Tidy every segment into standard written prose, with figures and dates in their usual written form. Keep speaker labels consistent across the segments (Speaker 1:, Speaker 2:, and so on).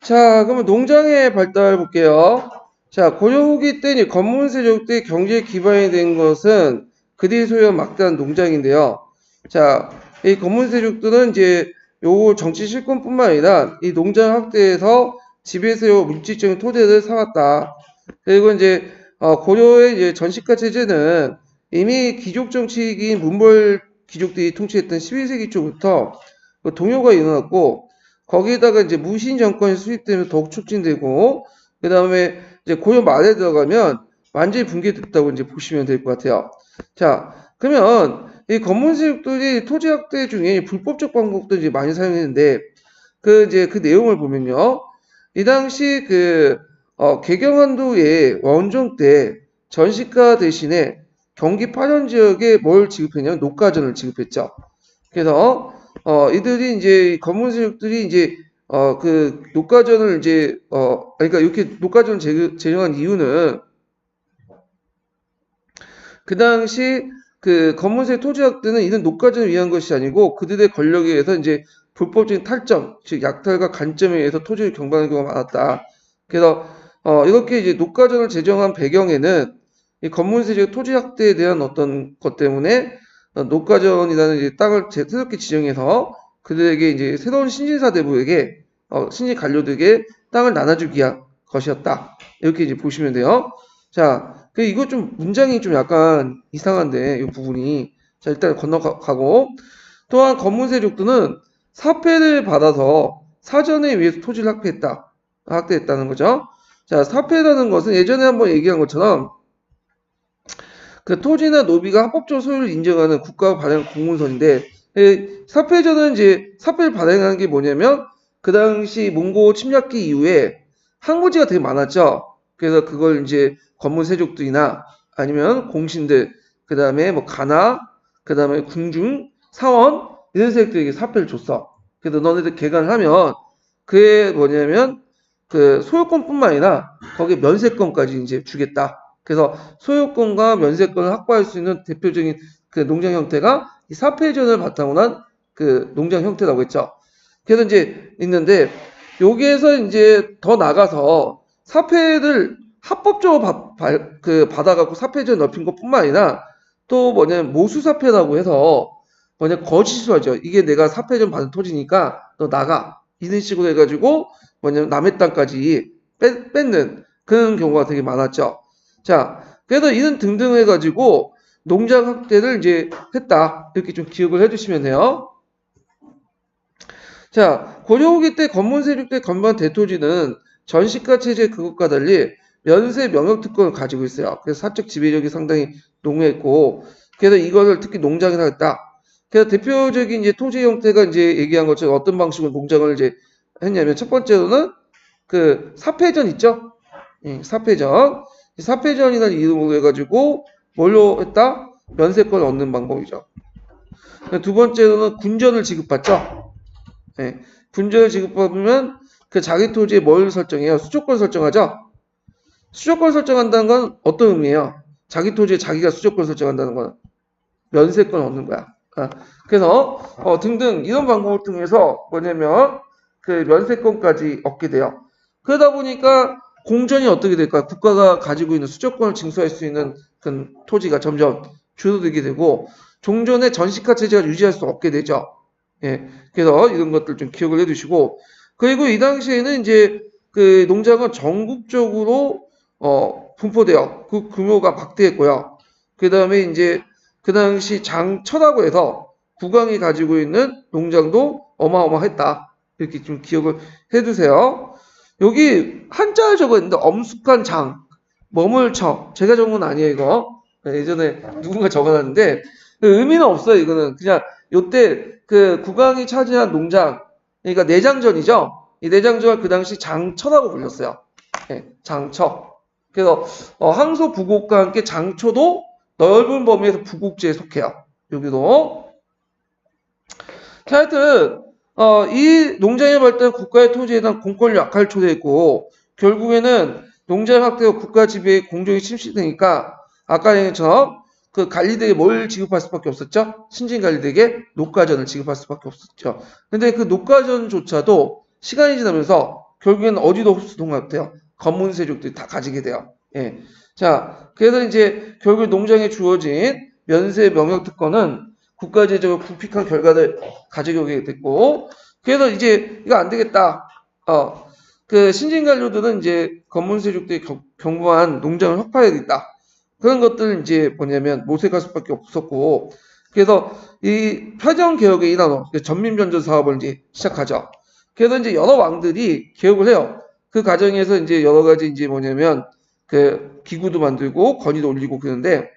Speaker 1: 자, 그러면 농장의 발달 볼게요. 자, 고려 후기 때 이제 건문세족 때 경제 기반이 된 것은 그들이 소유한 막대한 농장인데요. 자, 이 건문세족들은 이제 요 정치 실권뿐만 아니라 이 농장 확대에서 지배세요 물질적인 토대를 삼았다. 그리고 이제 고려의 이제 전시가 체제는 이미 귀족 정치인 문벌 귀족들이 통치했던 12세기 초부터 그 동요가 일어났고 거기에다가 이제 무신 정권이 수립되면서 더욱 촉진되고 그 다음에 이제 고려 말에 들어가면 완전히 붕괴됐다고 이제 보시면 될 것 같아요. 자, 그러면 이 건문세력들이 토지 확대 중에 불법적 방법도 이제 많이 사용했는데 이제 그 내용을 보면요. 이 당시 개경한도의 원종 때 전시가 대신에 경기 파전 지역에 뭘 지급했냐면 녹가전을 지급했죠. 그래서 이들이 이제 건문세력들이 이제 그 녹가전을 이제 그러니까 이렇게 녹가전을 제정한 이유는 그 당시 그 건문세 토지학 때는 이는 녹가전을 위한 것이 아니고 그들의 권력에 의해서 이제 불법적인 탈점, 즉 약탈과 간점에 의해서 토지를 경방하는 경우가 많았다. 그래서 이렇게 이제 녹가전을 제정한 배경에는 이 건문세적 토지 학대에 대한 어떤 것 때문에 녹가전이라는 이제 땅을 새롭게 지정해서 그들에게 이제 새로운 신진사대부에게 신진 관료들에게 땅을 나눠주기 위한 것이었다. 이렇게 이제 보시면 돼요. 자, 이거 좀 문장이 좀 약간 이상한데 이 부분이 자 일단 건너가고 또한 건문세족들은 사패를 받아서 사전에 의해서 토지를 학대했다는 거죠. 자, 사패라는 것은 예전에 한번 얘기한 것처럼 그 토지나 노비가 합법적 소유를 인정하는 국가가 발행한 공문서인데 사패전은 이제 사패를 발행한 게 뭐냐면 그 당시 몽고 침략기 이후에 항무지가 되게 많았죠. 그래서 그걸 이제 건문세족들이나 아니면 공신들 그 다음에 뭐 가나 그 다음에 궁중 사원 이런 세력들에게 사패를 줬어. 그래서 너네들 개간을 하면 그게 뭐냐면 그 소유권뿐만 아니라 거기에 면세권까지 이제 주겠다. 그래서 소유권과 면세권을 확보할 수 있는 대표적인 그 농장 형태가 이 사패전을 바탕으로 한 그 농장 형태라고 했죠. 그래서 이제 있는데 여기에서 이제 더 나가서 사패를 합법적으로 받아갖고 사패전 넓힌 것뿐만 아니라 또 뭐냐면 모수사패라고 해서 뭐냐 거짓을 하죠. 이게 내가 사패전 받은 토지니까 너 나가 이런 식으로 해가지고 뭐냐면 남의 땅까지 뺏는 그런 경우가 되게 많았죠. 자, 그래서 이런 등등 해가지고 농장 확대를 이제 했다. 이렇게 좀 기억을 해주시면 돼요. 자, 고려 후기 때 건문세족 때 건반 대토지는 전시가 체제 그것과 달리 면세 명역 특권을 가지고 있어요. 그래서 사적 지배력이 상당히 농후했고, 그래서 이것을 특히 농장에서 했다. 그래서 대표적인 이제 토지 형태가 이제 얘기한 것처럼 어떤 방식으로 농장을 이제 했냐면 첫 번째로는 그 사패전 있죠? 사패전. 사패전이라는 이름으로 해가지고 뭘로 했다? 면세권을 얻는 방법이죠. 두 번째로는 군전을 지급받죠. 군전을 지급받으면 그 자기 토지에 뭘 설정해요? 수조권 설정하죠. 수조권 설정한다는 건 어떤 의미예요? 자기 토지에 자기가 수조권 설정한다는 건 면세권 얻는 거야. 그래서 등등 이런 방법을 통해서 뭐냐면 그 면세권까지 얻게 돼요. 그러다 보니까 공전이 어떻게 될까요? 국가가 가지고 있는 수조권을 징수할 수 있는 그 토지가 점점 줄어들게 되고 종전의 전시가 체제가 유지할 수 없게 되죠. 그래서 이런 것들 좀 기억을 해두시고 그리고 이 당시에는 이제 그 농장은 전국적으로 분포되어 그 규모가 막대했고요. 그 다음에 이제 그 당시 장처라고 해서 국왕이 가지고 있는 농장도 어마어마했다. 이렇게 좀 기억을 해두세요. 여기 한자를 적었는데 엄숙한 장, 머물처. 제가 적은 건 아니에요, 이거. 예전에 누군가 적어놨는데 의미는 없어요, 이거는. 그냥 요때 그 국왕이 차지한 농장, 그러니까 내장전이죠. 이 내장전을 그 당시 장처라고 불렸어요. 장처. 그래서 항소 부곡과 함께 장초도 넓은 범위에서 부곡지에 속해요. 여기도. 하여튼 이 농장의 발달은 국가의 토지에 대한 공권력 약화를 초래했고 결국에는 농장 확대와 국가 지배의 공정이 침식되니까 아까 얘기처럼 그 관리대에 뭘 지급할 수밖에 없었죠? 신진 관리대에게 녹가전을 지급할 수밖에 없었죠. 근데 그 녹가전조차도 시간이 지나면서 결국에는 어디도 흡수통합돼요. 검문세족들이 다 가지게 돼요. 예. 자, 그래서 이제 결국 농장에 주어진 면세 명령 특권은 국가제적으로 국픽한 결과를 가져오게 됐고, 그래서 이제 이거 안 되겠다. 그 신진관료들은 이제 검문세족들이 경무한 농장을 확파해야겠다. 그런 것들은 이제 뭐냐면 모색할 수밖에 없었고, 그래서 이 표정 개혁의 일환으로 전민변전 사업을 이제 시작하죠. 그래서 이제 여러 왕들이 개혁을 해요. 그 과정에서 이제 여러 가지 이제 뭐냐면 그 기구도 만들고 건의도 올리고 그러는데,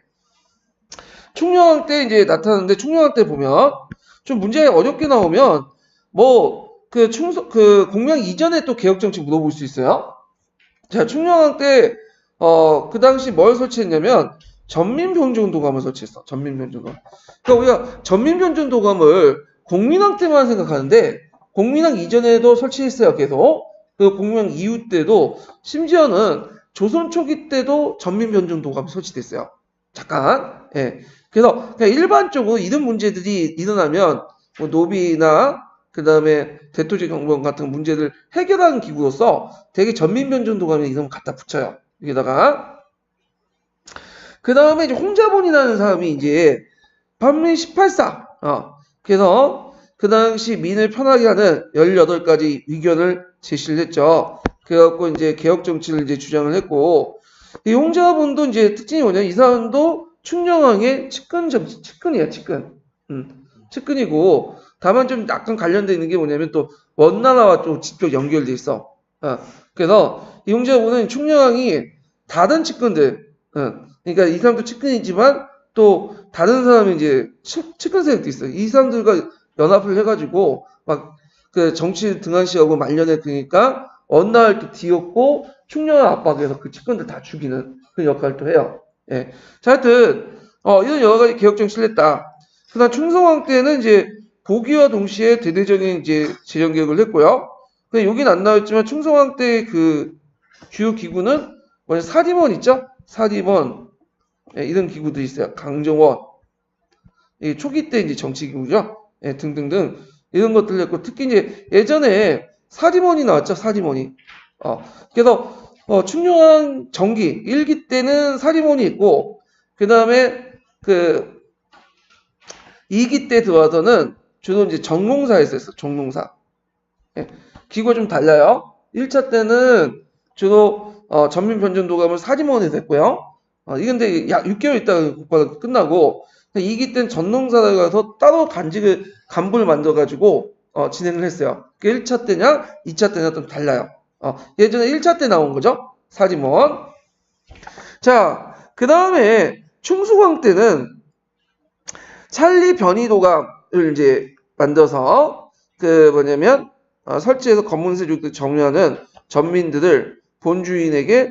Speaker 1: 충녕왕 때 이제 나타나는데, 충녕왕 때 보면 좀 문제가 어렵게 나오면 뭐 그 공명 이전에 또 개혁 정책 물어볼 수 있어요. 자, 충녕왕 때 그 당시 뭘 설치했냐면 전민병정도감을 설치했어. 전민병정도감. 그러니까 우리가 전민병정도감을 공민왕 때만 생각하는데 공민왕 이전에도 설치했어요. 계속. 그 공민왕 이후 때도 심지어는 조선 초기 때도 전민병정도감이 설치됐어요. 잠깐. 예. 그래서 그냥 일반적으로 이런 문제들이 일어나면 뭐 노비나 그 다음에 대토지 경번 같은 문제를 해결하는 기구로서 되게 전민변전도감에 이름 갖다 붙여요. 여기다가. 그 다음에 이제 홍자본이라는 사람이 이제 반민 18사. 그래서 그 당시 민을 편하게 하는 18가지 의견을 제시를 했죠. 그래갖고 이제 개혁 정치를 이제 주장을 했고, 이 홍자본도 이제 특징이 뭐냐면 이 사람도 충녕왕의 측근이야, 측근. 측근이고, 다만 좀 약간 관련되어 있는 게 뭐냐면 또 원나라와 좀 직접 연결돼 있어. 그래서 이 홍자본은 충녕왕이 다른 측근들, 그러니까 이 사람도 측근이지만 또 다른 사람이 이제 측근 세력도 있어요. 이 사람들과 연합을 해가지고 막 그 정치 등한시하고 말년에 그러니까 원나라를 또 뒤엎고 충녕왕 압박해서 그 측근들 다 죽이는 그 역할을 또 해요. 예. 자, 하여튼 이런 여러 가지 개혁 정치를 했다. 그다음 충성왕 때는 이제 보기와 동시에 대대적인 이제 재정 개혁을 했고요. 근데 여긴 안 나왔지만 충성왕 때 그 주요 기구는 뭐냐 사림원 있죠? 사림원. 예, 이런 기구들이 있어요. 강정원. 이 초기 때 이제 정치 기구죠. 예, 등등등 이런 것들 했고 특히 이제 예전에 사림원이 나왔죠. 사림원이. 그래서 충녕왕 정기 1기 때는 사림원이 있고 그다음에 그 2기 때 들어와서는 주로 이제 정농사였어요. 정농사. 예, 기구가 좀 달라요. 1차 때는 주로 전민변전도감을 사림원에서 했고요. 이건데 약 6개월 있다가 국가가 끝나고 2기 때는 전농사를 가서 따로 간부를 만들어가지고 진행을 했어요. 1차 때냐 2차 때냐 좀 달라요. 예전에 1차 때 나온 거죠. 사림원. 자, 그 다음에 충수광 때는 찰리 변이도감을 이제 만들어서 그 뭐냐면 설치해서 검문세족들 정리하는 전민들을 본주인에게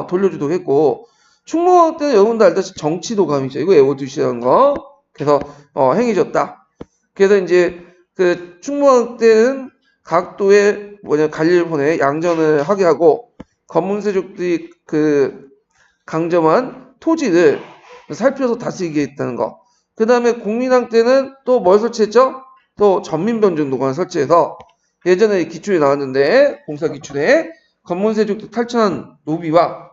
Speaker 1: 돌려주도록 했고 충무왕 때는 여러분도 알다시피 정치도감이죠. 이거 외워두시라는 거. 그래서 행해졌다. 그래서 이제 그 충무왕 때는 각도에 관리를 보내 양전을 하게 하고 검문세족들이 그 강점한 토지를 살펴서 다스리게 했다는 거. 그 다음에 공민왕 때는 또 뭘 설치했죠? 또 전민변전도관을 설치해서 예전에 기출에 나왔는데 공사 기출에 검문세족들 탈천한 노비와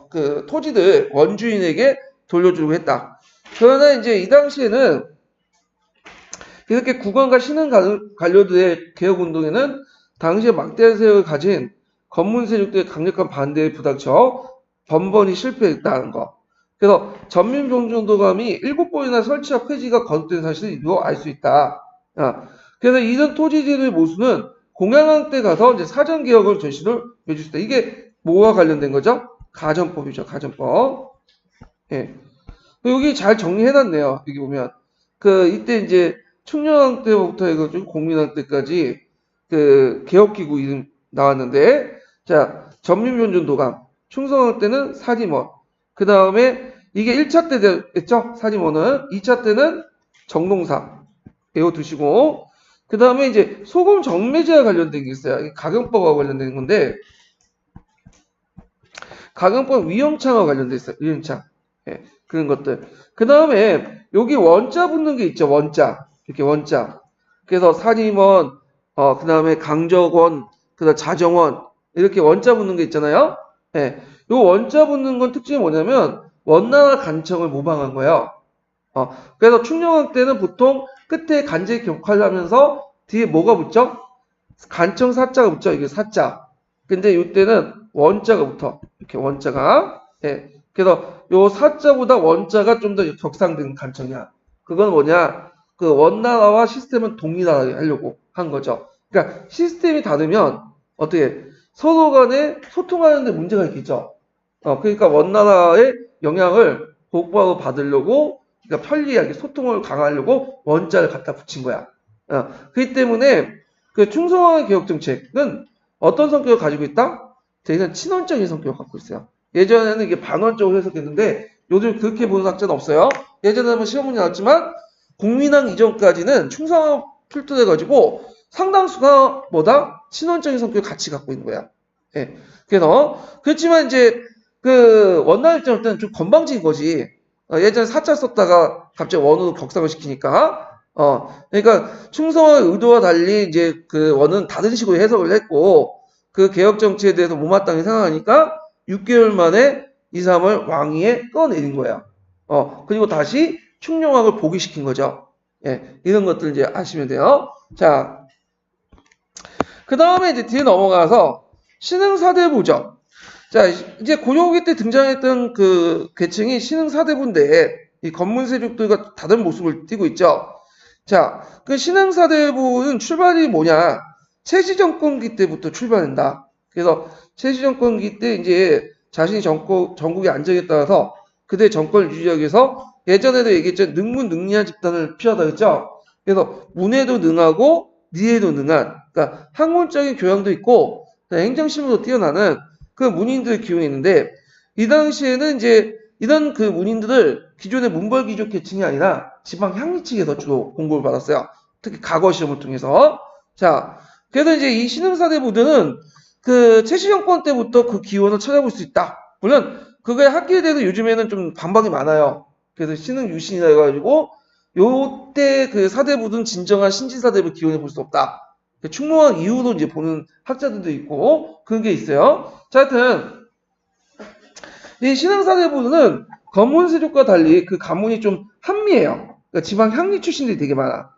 Speaker 1: 그 토지들 원주인에게 돌려주려고 했다. 그러나 이제 이 당시에는 이렇게 국왕과 신흥 관료들의 개혁운동에는 당시에 막대한 세력을 가진 검문세족들의 강력한 반대에 부닥쳐 번번이 실패했다는 거. 그래서 전민병정도감이 7번이나 설치와 폐지가 거듭된 사실을 이로 알 수 있다. 그래서 이런 토지들의 모수는 공양왕 때 가서 이제 사전개혁을 제시를 해줄 수 있다. 이게 뭐와 관련된 거죠? 가전법이죠. 가전법. 예. 여기 잘 정리해놨네요. 여기 보면. 이때 이제 충녕왕 때부터 해가지고 공민왕 때까지 그 개혁기구 이름 나왔는데, 자, 전민변전도감. 충성왕 때는 사림원. 그 다음에 이게 1차 때 됐죠? 사림원은. 2차 때는 정농사. 외워두시고. 그 다음에 이제 소금 정매제와 관련된 게 있어요. 가경법과 관련된 건데, 가경법 위험창과 관련돼 있어요. 위험창. 예, 그런 것들. 그 다음에 여기 원자 붙는 게 있죠. 원자. 이렇게 원자. 그래서 사림원, 그 다음에 강적원, 그다음 자정원 이렇게 원자 붙는 게 있잖아요. 예. 요 원자 붙는 건 특징이 뭐냐면 원나라 간청을 모방한 거예요. 그래서 충녕학 때는 보통 끝에 간제 격화를 하면서 뒤에 뭐가 붙죠? 간청 사자가 붙죠. 이게 사자. 근데 이때는 원자가 붙어. 이렇게 원자가. 예. 그래서 요 사자보다 원자가 좀 더 격상된 간청이야. 그건 뭐냐? 그 원나라와 시스템은 동일하게 하려고 한 거죠. 그러니까 시스템이 다르면 어떻게 서로 간에 소통하는데 문제가 있겠죠. 그러니까 원나라의 영향을 복부하고 받으려고 그러니까 편리하게 소통을 강화하려고 원자를 갖다 붙인 거야. 그렇기 때문에 그 충성화의 개혁 정책은 어떤 성격을 가지고 있다? 되게 친원적인 성격을 갖고 있어요. 예전에는 이게 반원적으로 해석했는데 요즘 그렇게 보는 학자는 없어요. 예전에 한번 시험 문제 나왔지만 국민항 이전까지는 충성화 필터돼가지고 상당수가 뭐다? 친원적인 성격을 같이 갖고 있는 거야. 예. 그래서 그렇지만 이제 그 원나라 입장일 때는 좀 건방진 거지. 예전에 사자 썼다가 갑자기 원으로 격상을 시키니까. 그러니까 충성의 의도와 달리 이제 그 원은 다른 식으로 해석을 했고 그 개혁 정치에 대해서 못마땅히 생각하니까 6개월 만에 이 사람을 왕위에 끌어내린 거야. 그리고 다시 충녕학을 복위시킨 거죠. 예, 이런 것들 이제 아시면 돼요. 자, 그 다음에 이제 뒤에 넘어가서 신흥사대부죠. 자, 이제 고려후기 때 등장했던 그 계층이 신흥사대부인데 이 건문세족들과 다른 모습을 띠고 있죠. 자, 그 신흥사대부는 출발이 뭐냐? 세시정권기 때부터 출발한다. 그래서 세시정권기 때 이제 자신이 전국의 안정에 따라서 그대 정권을 유지하기 위해서 예전에도 얘기했죠. 능문능리한 집단을 필요하다 했죠. 그래서 문에도 능하고 니에도 능한, 그러니까 학문적인 교養도 있고 행정심으로 뛰어나는 그 문인들 기운이 있는데 이 당시에는 이제 이런 그 문인들을 기존의 문벌귀족 계층이 아니라 지방 향리층에서 주로 공부를 받았어요. 특히 과거 시험을 통해서. 자, 그래서 이제 이 신흥사대부들은 그 최시정권 때부터 그 기원을 찾아볼 수 있다. 물론 그거의 학기에 대해서 요즘에는 좀 반박이 많아요. 그래서 신흥유신이라 해가지고 요때 그 사대부는 진정한 신진사대부 기원을 볼 수 없다. 충무왕 이후로 이제 보는 학자들도 있고 그런 게 있어요. 자, 하여튼 이 신흥사대부는 건문세족과 달리 그 가문이 좀 한미해요. 그러니까 지방 향리 출신들이 되게 많아.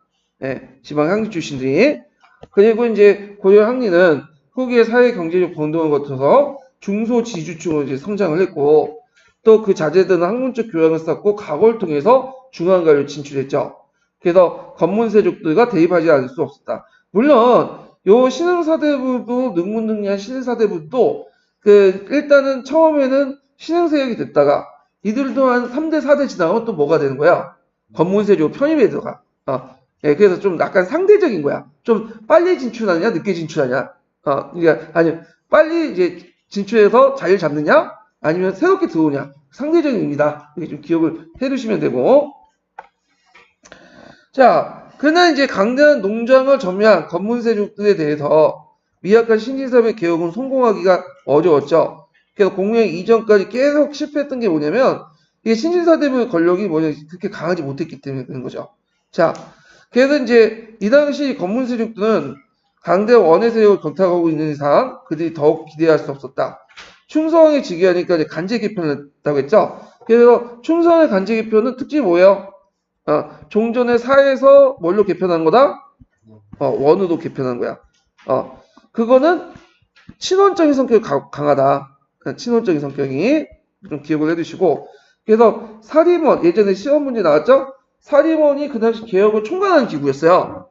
Speaker 1: 예, 지방 향리 출신들이. 그리고 이제 고려 향리는 후기의 사회 경제적 변동을 거쳐서 중소지주층으로 이제 성장을 했고 또 그 자제들은 학문적 교양을 쌓고 각오를 통해서 중앙가를 진출했죠. 그래서 건문세족들과 대입하지 않을 수 없었다. 물론 요 신흥사대부도 능문능리한 신흥사대부도 그 일단은 처음에는 신흥세력이 됐다가 이들도 한 3대 4대 지나가면 또 뭐가 되는 거야? 건문세조 편입에 들어가. 예, 그래서 좀 약간 상대적인 거야. 좀 빨리 진출하냐, 늦게 진출하냐. 그러니까 아니 빨리 이제 진출해서 자리를 잡느냐, 아니면 새롭게 들어오냐. 상대적인 의미다. 이렇게 좀 기억을 해두시면 되고. 자, 그러나 이제 강대한 농장을 점유한 건문세족들에 대해서 미약한 신진사회 개혁은 성공하기가 어려웠죠. 그래서 공무원 이전까지 계속 실패했던 게 뭐냐면 이게 신진사대부의 권력이 뭐냐 그렇게 강하지 못했기 때문에 그런 거죠. 자, 그래서 이제 이 당시 건문세족들은 강대 원의 세력을 경탁하고 있는 이상 그들이 더욱 기대할 수 없었다. 충성왕이 즉위하니까 이제 간제 개편을 했다고 했죠. 그래서 충성왕의 간제 개편은 특징이 뭐예요? 종전의 사에서 뭘로 개편한 거다? 원으로 개편한 거야. 그거는 친원적인 성격이 강하다. 친원적인 성격이 좀 기억을 해두시고 그래서 사림원 예전에 시험 문제 나왔죠? 사림원이 그 당시 개혁을 총괄하는 기구였어요.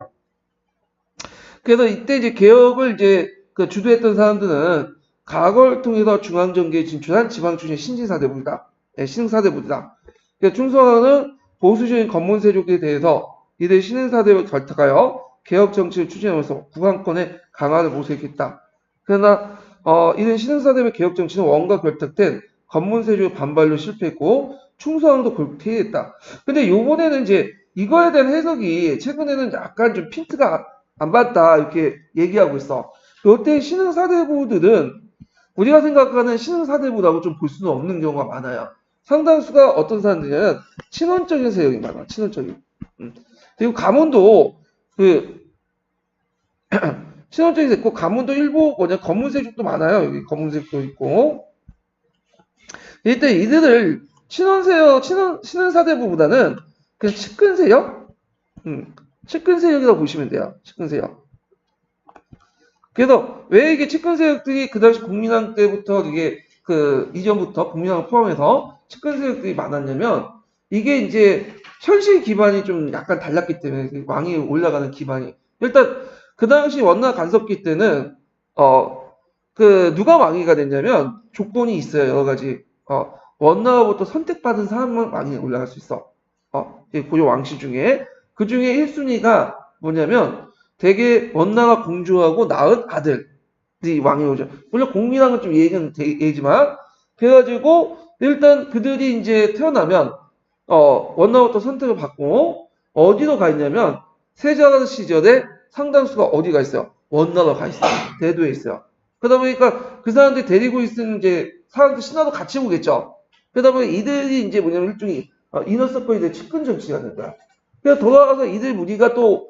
Speaker 1: 그래서 이때 이제 개혁을 이제 그 주도했던 사람들은 과거를 통해서 중앙정계에 진출한 지방 출신 신진사대부이다. 신흥사대부이다. 그래서 충성왕은 보수적인 건문세족에 대해서 이들 신흥사대를 결탁하여 개혁 정치를 추진하면서 국왕권의 강화를 모색했다. 그러나 이들 신흥사대의 개혁 정치는 원과 결탁된 건문세족의 반발로 실패했고 충성왕도 결국 퇴위했다. 근데 요번에는 이제 이거에 대한 해석이 최근에는 약간 좀 핀트가 안 맞다 이렇게 얘기하고 있어. 요때 신흥사대부들은 우리가 생각하는 신흥사대부라고 좀 볼 수는 없는 경우가 많아요. 상당수가 어떤 사람들이냐면 친원적인 세력이 많아. 친원적인. 그리고 가문도 그 친원적이 있고 가문도 일부 검은세족도 많아요. 여기 검은색도 있고. 일단 이들을 신흥사대부보다는 그냥 측근세력, 측근세력이라고 보시면 돼요. 측근세력. 그래서 왜 이게 측근세력들이 그 당시 국민왕 때부터 이게 이전부터 국민왕을 포함해서 측근세력들이 많았냐면 이게 이제 현실 기반이 좀 약간 달랐기 때문에 왕이 올라가는 기반이 일단 그 당시 원나 간섭기 때는 누가 왕위가 됐냐면 조건이 있어요. 여러 가지 원나로부터 선택받은 사람만 왕위에 올라갈 수 있어. 고려 왕씨 중에 그 중에 1순위가 뭐냐면 대개 원나라 공주하고 낳은 아들이 왕이 오죠. 물론 공민왕은 좀 예지만 그래가지고 일단 그들이 이제 태어나면 원나라부터 선택을 받고 어디로 가 있냐면 세자 시절에 상당수가 어디가 있어요? 원나라로 가 있어요. 대도에 있어요. 그러다 보니까 그 사람들이 데리고 있는 이제 사람들 신하도 같이 오겠죠. 그러다 보니 이들이 이제 뭐냐면 일종의 이너서클이 돼 측근 정치가 된 거야. 그래서 돌아가서 이들 무리가 또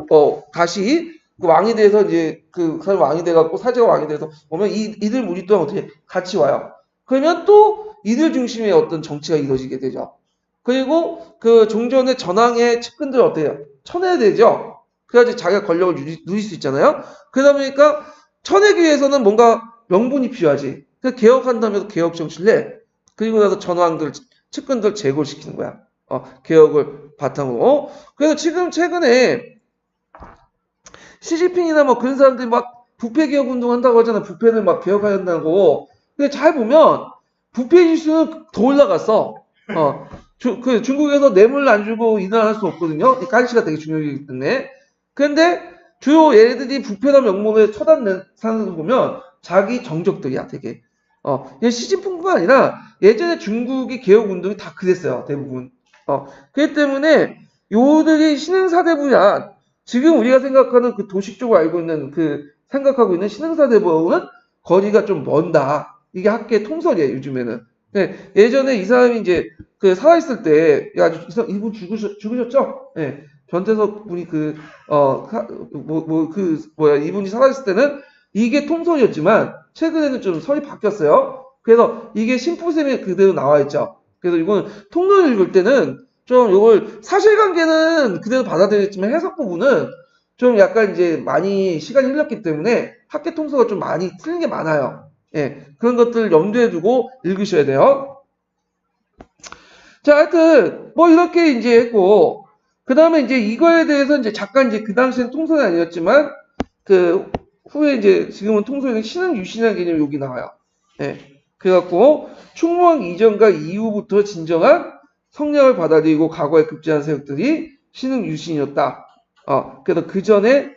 Speaker 1: 다시 그 왕이 돼서 이제 그 사람 왕이 돼갖고 사제가 왕이 돼서 오면 이들 무리 또한 어떻게 같이 와요. 그러면 또 이들 중심의 어떤 정치가 이루어지게 되죠. 그리고 그 종전의 전왕의 측근들 어때요? 쳐내야 되죠. 그래야지 자기가 권력을 누릴 수 있잖아요. 그러다 보니까 쳐내기 위해서는 뭔가 명분이 필요하지. 그래서 개혁한다면서 개혁 정치를 해. 그리고 나서 전왕들, 측근들 제거시키는 거야. 개혁을 바탕으로. 그래서 지금 최근에 시진핑이나 뭐 그런 사람들이 막 부패 개혁 운동 한다고 하잖아. 부패를 막 개혁해야 한다고. 근데 잘 보면 부패 지수는 더 올라갔어. 중국에서 뇌물 안 주고 인하할 수 없거든요. 이 가치가 되게 중요하기 때문에. 근데 주요 얘네들이 부패나 명목에 처단된 사람들 보면 자기 정적들이야, 되게. 시진핑뿐만 아니라 예전에 중국의 개혁 운동이 다 그랬어요, 대부분. 그렇기 때문에 요들이 신흥사대부야. 지금 우리가 생각하는 그 도식적으로 알고 있는 생각하고 있는 신흥사대부는 거리가 좀 먼다. 이게 학계 통설이에요, 요즘에는. 네, 예전에 이 사람이 이제 살아있을 때, 야, 이분 죽으셨죠? 네, 전태석 분이 이분이 살아있을 때는 이게 통설이었지만, 최근에는 좀 설이 바뀌었어요. 그래서 이게 심부셈이 그대로 나와있죠. 그래서 이건 통론을 읽을 때는 좀 이걸 사실관계는 그대로 받아들였지만 해석 부분은 좀 약간 이제 많이 시간이 흘렀기 때문에 학계 통서가 좀 많이 틀린 게 많아요. 예, 그런 것들 염두에 두고 읽으셔야 돼요. 자, 하여튼 뭐 이렇게 이제 했고 그 다음에 이제 이거에 대해서 이제 잠깐 이제 그 당시엔 통선이 아니었지만 후에 이제 지금은 통선이 신흥 유신이라는 개념이 여기 나와요. 예, 그래갖고 충무왕 이전과 이후부터 진정한 성량을 받아들이고 과거에 급제한 세력들이 신흥 유신이었다. 그래서 그 전에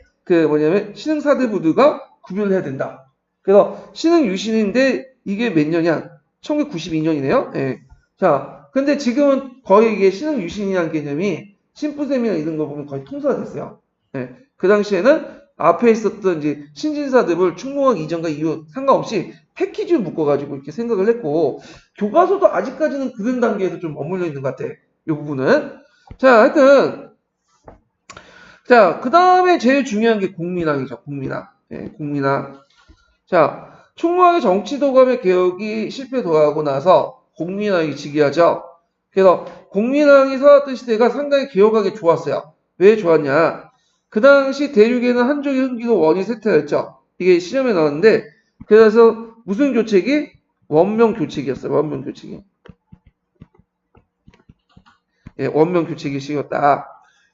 Speaker 1: 신흥 사대부들과 구별을 해야 된다. 그래서 신흥 유신인데 이게 몇 년이야? 1992년이네요. 예. 자, 근데 지금은 거의 이게 신흥 유신이라는 개념이 신부셈이나 이런 거 보면 거의 통사가 됐어요. 예. 그 당시에는 앞에 있었던 이제 신진사대부를 충무왕 이전과 이후 상관없이 패키지로 묶어가지고 이렇게 생각을 했고 교과서도 아직까지는 그런 단계에서 좀 머물러 있는 것 같아. 이 부분은. 자, 하여튼 자, 그 다음에 제일 중요한 게 공민왕이죠. 공민왕. 예, 공민왕. 자, 충무왕의 정치도감의 개혁이 실패도하고 나서 공민왕이 즉위하죠. 그래서 공민왕이 살았던 시대가 상당히 개혁하기 좋았어요. 왜 좋았냐? 그 당시 대륙에는 한족의 흥기도 원이 쇠퇴했죠. 이게 시험에 나왔는데 그래서 무슨 교책이? 원명교책이었어요. 원명교책이. 예, 원명교책이 씌웠다.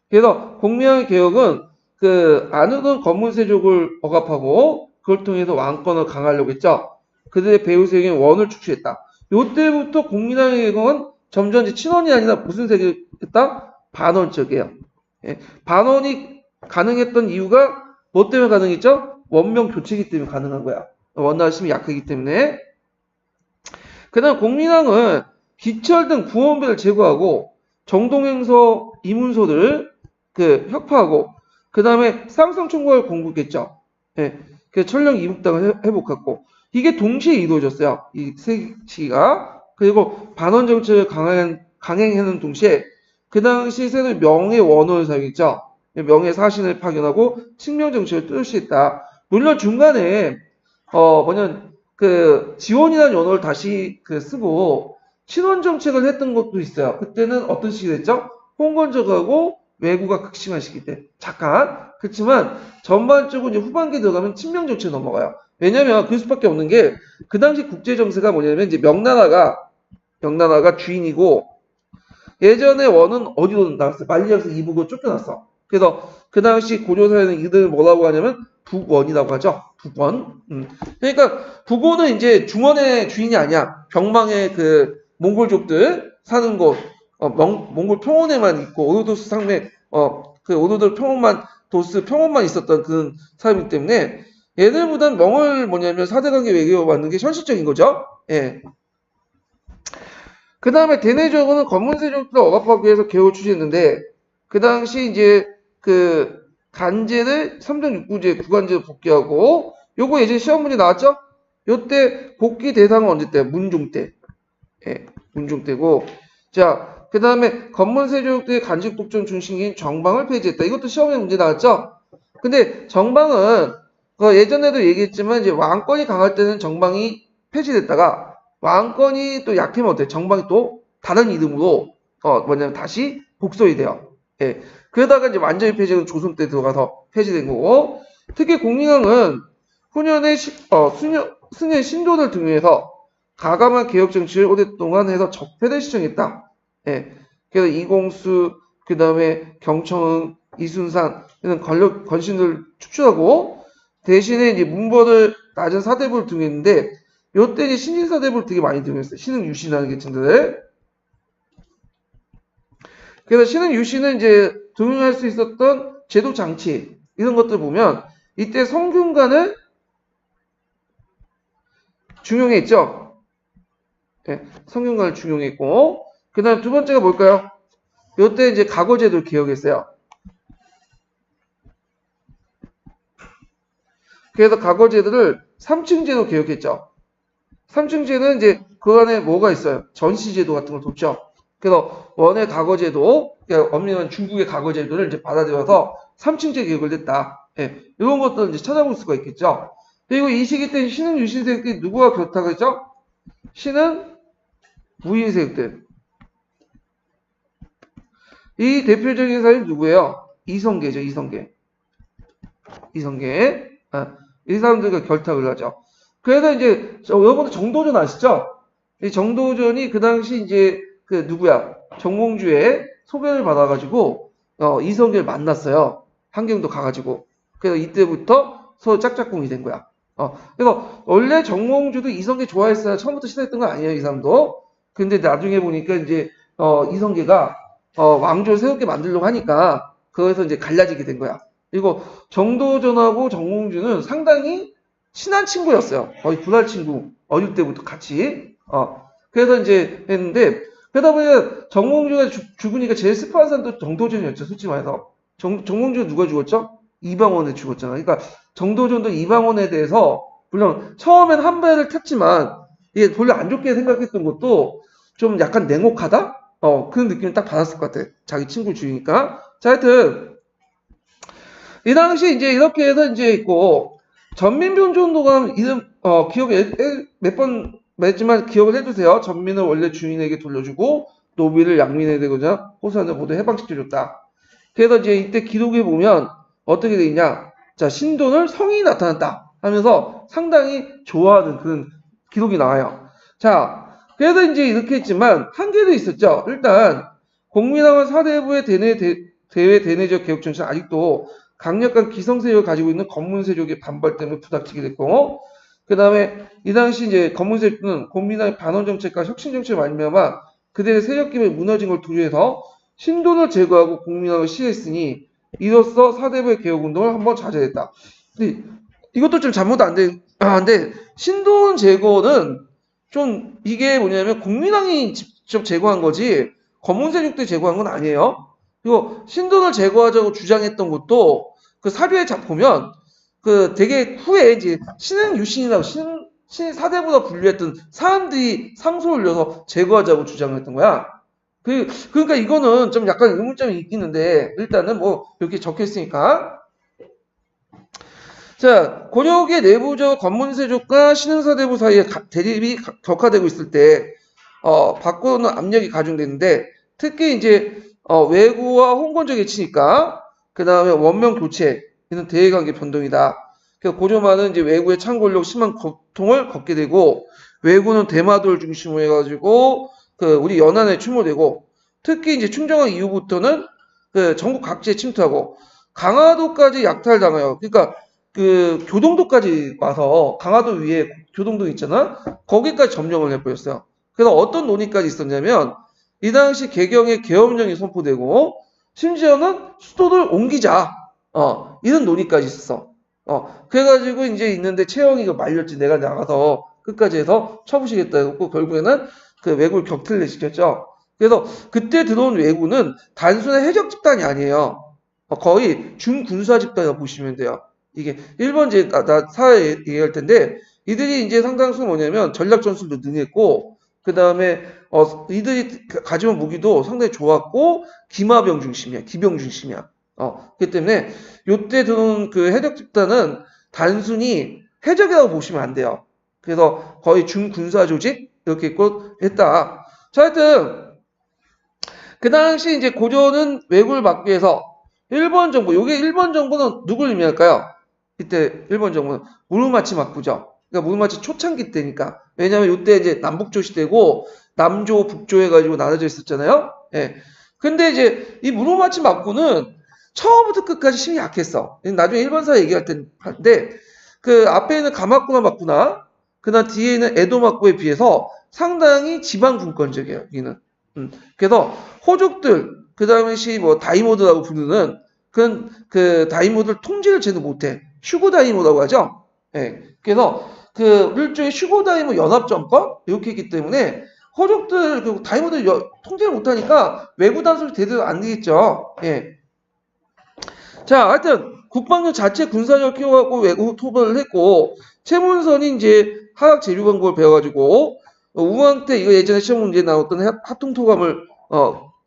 Speaker 1: 그래서 공민왕의 개혁은 안후던 검문세족을 억압하고 그걸 통해서 왕권을 강화하려고 했죠. 그들의 배후 세력인 원을 축출했다. 요때부터 공민왕의 개혁은 점점 이제 친원이 아니라 무슨 세력이었다? 반원적이에요. 예, 반원이 가능했던 이유가 뭐 때문에 가능했죠? 원명교체이기 때문에 가능한 거야. 원나라 힘이 약하기 때문에. 그 다음 공민왕은 기철 등 구원배를 제거하고 정동행서 이문소를 혁파하고 그 다음에 쌍성총괄을 공국했죠. 예, 그래서 천령 이북당을 회복했고 이게 동시에 이루어졌어요. 이 세 시기가. 그리고 반원 정책을 강행하는 동시에 그 당시 세대 명예 원호를 사용했죠. 명예 사신을 파견하고 칙명 정책을 뚜렷이 했다. 물론 중간에 뭐냐면 그 지원이라는 언어를 다시 쓰고 친원 정책을 했던 것도 있어요. 그때는 어떤 식이 됐죠? 홍건적하고 왜구가 극심한 시기 때. 잠깐. 그렇지만 전반적으로 이제 후반기에 들어가면 친명 정책에 넘어가요. 왜냐면 그럴 수밖에 없는 게 그 당시 국제 정세가 뭐냐면 이제 명나라가 주인이고 예전에 원은 어디로 나갔어요? 만리장성 이북으로 쫓겨났어. 그래서 그 당시 고려사회는 이들을 뭐라고 하냐면 북원이라고 하죠. 북원. 그러니까 북원은 이제 중원의 주인이 아니야. 병망의 그 몽골족들 사는 곳, 몽골 평원에만 있고 오르도스 상맥, 그 오르도 평원만 도스 평원만 있었던 그 사람이기 때문에 얘들보단 멍을 뭐냐면 사대관계 외교를 만든 게 현실적인 거죠. 예. 그 다음에 대내적으로는 검문세력들을 억압하기 위해서 개혁을 추진했는데 그 당시 이제 그 간제를 3종 6구제 구간제로 복귀하고 요거 예전에 시험 문제 나왔죠? 요때 복귀 대상은 언제 때? 문종 때. 예, 문종 때고. 자, 그 다음에 검문세력들의 간직 독점 중심인 정방을 폐지했다. 이것도 시험에 문제 나왔죠? 근데 정방은 예전에도 얘기했지만 이제 왕권이 강할 때는 정방이 폐지됐다가 왕권이 또 약해면 어때? 정방이 또 다른 이름으로 뭐냐면 다시 복속이 돼요. 예. 그러다가 이제 완전히 폐지는 조선 때 들어가서 폐지된 거고 특히 공민왕은 후년에 승의 신도를 등위해서 가감한 개혁 정치를 오랫동안 해서 적폐를 시정했다. 예. 그래서 이공수 그 다음에 경청은 이순산 이런 권신을 축출하고 대신에 이제 문벌을 낮은 사대부를 등했는데 요때 이제 신진사대부를 되게 많이 등했어요. 신흥 유신하는 계층들을. 그래서 신흥 유신은 이제 등용할 수 있었던 제도 장치 이런 것들 보면 이때 성균관을 중용했죠. 네, 성균관을 중용했고 그 다음 두 번째가 뭘까요? 요때 이제 가거제도를 개혁했어요. 그래서 가거제도를 3층제도 개혁했죠. 3층제는 이제 그 안에 뭐가 있어요? 전시제도 같은 걸 뒀죠. 그래서 원의 가거제도, 그러니까 엄밀한 중국의 가거제도를 이제 받아들여서 3층제 개혁을 했다. 예, 이런 것들을 이제 찾아볼 수가 있겠죠. 그리고 이 시기 때 신흥 유신세력들이 누구와 그렇다고 했죠? 신흥 무인세력들. 이 대표적인 사람이 누구예요? 이성계죠, 이성계. 이성계. 이 사람들과 결탁을 하죠. 그래서 이제 여러분들 정도전 아시죠? 이 정도전이 그 당시 이제 그 누구야? 정몽주의 소견을 받아가지고 이성계를 만났어요. 한경도 가가지고. 그래서 이때부터 서로 짝짝꿍이 된 거야. 그래서 원래 정몽주도 이성계 좋아했어요. 처음부터 싫어했던 건 아니에요, 이 사람도. 근데 나중에 보니까 이제 이성계가 왕조를 새롭게 만들려고 하니까 거기서 이제 갈라지게 된 거야. 그리고 정도전하고 정몽주는 상당히 친한 친구였어요. 거의 불알 친구. 어릴 때부터 같이. 그래서 이제 했는데, 그러다 보니 정몽주가 죽으니까 제일 슬퍼한 사람도 정도전이었죠. 솔직히 말해서. 정몽주가 누가 죽었죠? 이방원에 죽었잖아. 그러니까 정도전도 이방원에 대해서, 물론 처음엔 한 배를 탔지만, 이게 별로 안 좋게 생각했던 것도 좀 약간 냉혹하다? 그런 느낌을 딱 받았을 것 같아. 자기 친구 죽이니까. 자, 하여튼, 이 당시 이제 이렇게 해서 이제 있고, 전민변조운동은 이름 기억에 몇 번 맺지만 기억을 해두세요. 전민을 원래 주인에게 돌려주고 노비를 양민에 되고자 호산을 모두 해방시켜줬다. 그래서 이제 이때 기록에 보면 어떻게 돼 있냐? 자, 신돈을 성인이 나타났다 하면서 상당히 좋아하는 그런 기록이 나와요. 자, 그래서 이제 이렇게 했지만 한계도 있었죠. 일단 공민왕은 사대부의 대외 대내적 개혁 정치는 아직도 강력한 기성세력을 가지고 있는 검문세력의 반발 때문에 부닥치게 됐고, 그 다음에 이 당시 이제 검문세력은 공민왕의 반원정책과 혁신정책을 말미암아 그들의 세력기반이 무너진 걸 두려워해서 신돈을 제거하고 공민왕을 시했으니 이로써 사대부의 개혁운동을 한번 자제했다. 근데 이것도 좀 잘못 안 돼. 근데 신돈 제거는 좀 이게 뭐냐면 공민왕이 직접 제거한 거지 검문세력들이 제거한 건 아니에요. 그리고 신돈을 제거하자고 주장했던 것도 그 사료에 보면 그 되게 후에 이제 신흥 유신이라고 신 사대보다 분류했던 사람들이 상소를 올려서 제거하자고 주장을 했던 거야. 그러니까 이거는 좀 약간 의문점이 있기는데 일단은 뭐 이렇게 적혀 있으니까 자, 권역의 내부적 관문세족과 신흥사대부 사이에 대립이 격화되고 있을 때, 밖으로는 압력이 가중되는데, 특히 이제, 외구와 홍건적이 치니까, 그 다음에 원명 교체, 이는 대외관계 변동이다. 그래서 고조만은 이제 외구의 창궐력 심한 고통을 겪게 되고, 외구는 대마도를 중심으로 해가지고, 우리 연안에 추모되고, 특히 이제 충정왕 이후부터는 전국 각지에 침투하고, 강화도까지 약탈당해요. 그러니까, 교동도까지 와서 강화도 위에 교동도 있잖아. 거기까지 점령을 해버렸어요. 그래서 어떤 논의까지 있었냐면 이 당시 개경에 계엄령이 선포되고 심지어는 수도를 옮기자. 이런 논의까지 있었어. 그래가지고 이제 있는데 최영이가 말렸지. 내가 나가서 끝까지 해서 쳐부시겠다 했고 결국에는 그 왜구를 격퇴를 시켰죠. 그래서 그때 들어온 왜구는 단순한 해적 집단이 아니에요. 거의 준군사 집단이라고 보시면 돼요. 이게 일본 이제 사회 얘기할 텐데 이들이 이제 상당수 뭐냐면 전략 전술도 능했고 그 다음에 이들이 가지고 무기도 상당히 좋았고 기마병 중심이야, 기병 중심이야. 그렇기 때문에 요때 들어온 그 해적 집단은 단순히 해적이라고 보시면 안 돼요. 그래서 거의 준군사 조직 이렇게 있고 했다. 자, 하여튼 그 당시 이제 고조는 왜구를 막기 위해서 일본 정부, 요게 일본 정부는 누굴 의미할까요? 이때 일본 정부는 무르마치 막부죠. 그러니까 무르마치 초창기 때니까. 왜냐면 이때 이제 남북조 시대고 남조, 북조 해가지고 나눠져 있었잖아요. 예. 근데 이제 이 무르마치 막부는 처음부터 끝까지 힘이 약했어. 나중에 일본사 얘기할 텐데 그 앞에 는 가마쿠마 막부나 그다음 뒤에 있는 에도 막부에 비해서 상당히 지방 분권적이에요. 여기는. 그래서 호족들 그 당시 뭐 다이모드라고 부르는 그 다이모드를 통제를 제대로 못해. 슈고 다이모라고 하죠. 예. 그래서 그 일종의 슈고 다이모 연합 정권 이렇게 했기 때문에 호족들 그 다이모드 통제를 못하니까 외부 단속이 제대로 안 되겠죠. 예. 자, 하여튼 국방력 자체 군사력 키워갖고 외국 토벌을 했고 최문선이 이제 화학 재료 광고를 배워가지고 우왕 때 이거 예전에 시험 문제에 나왔던 합동토감을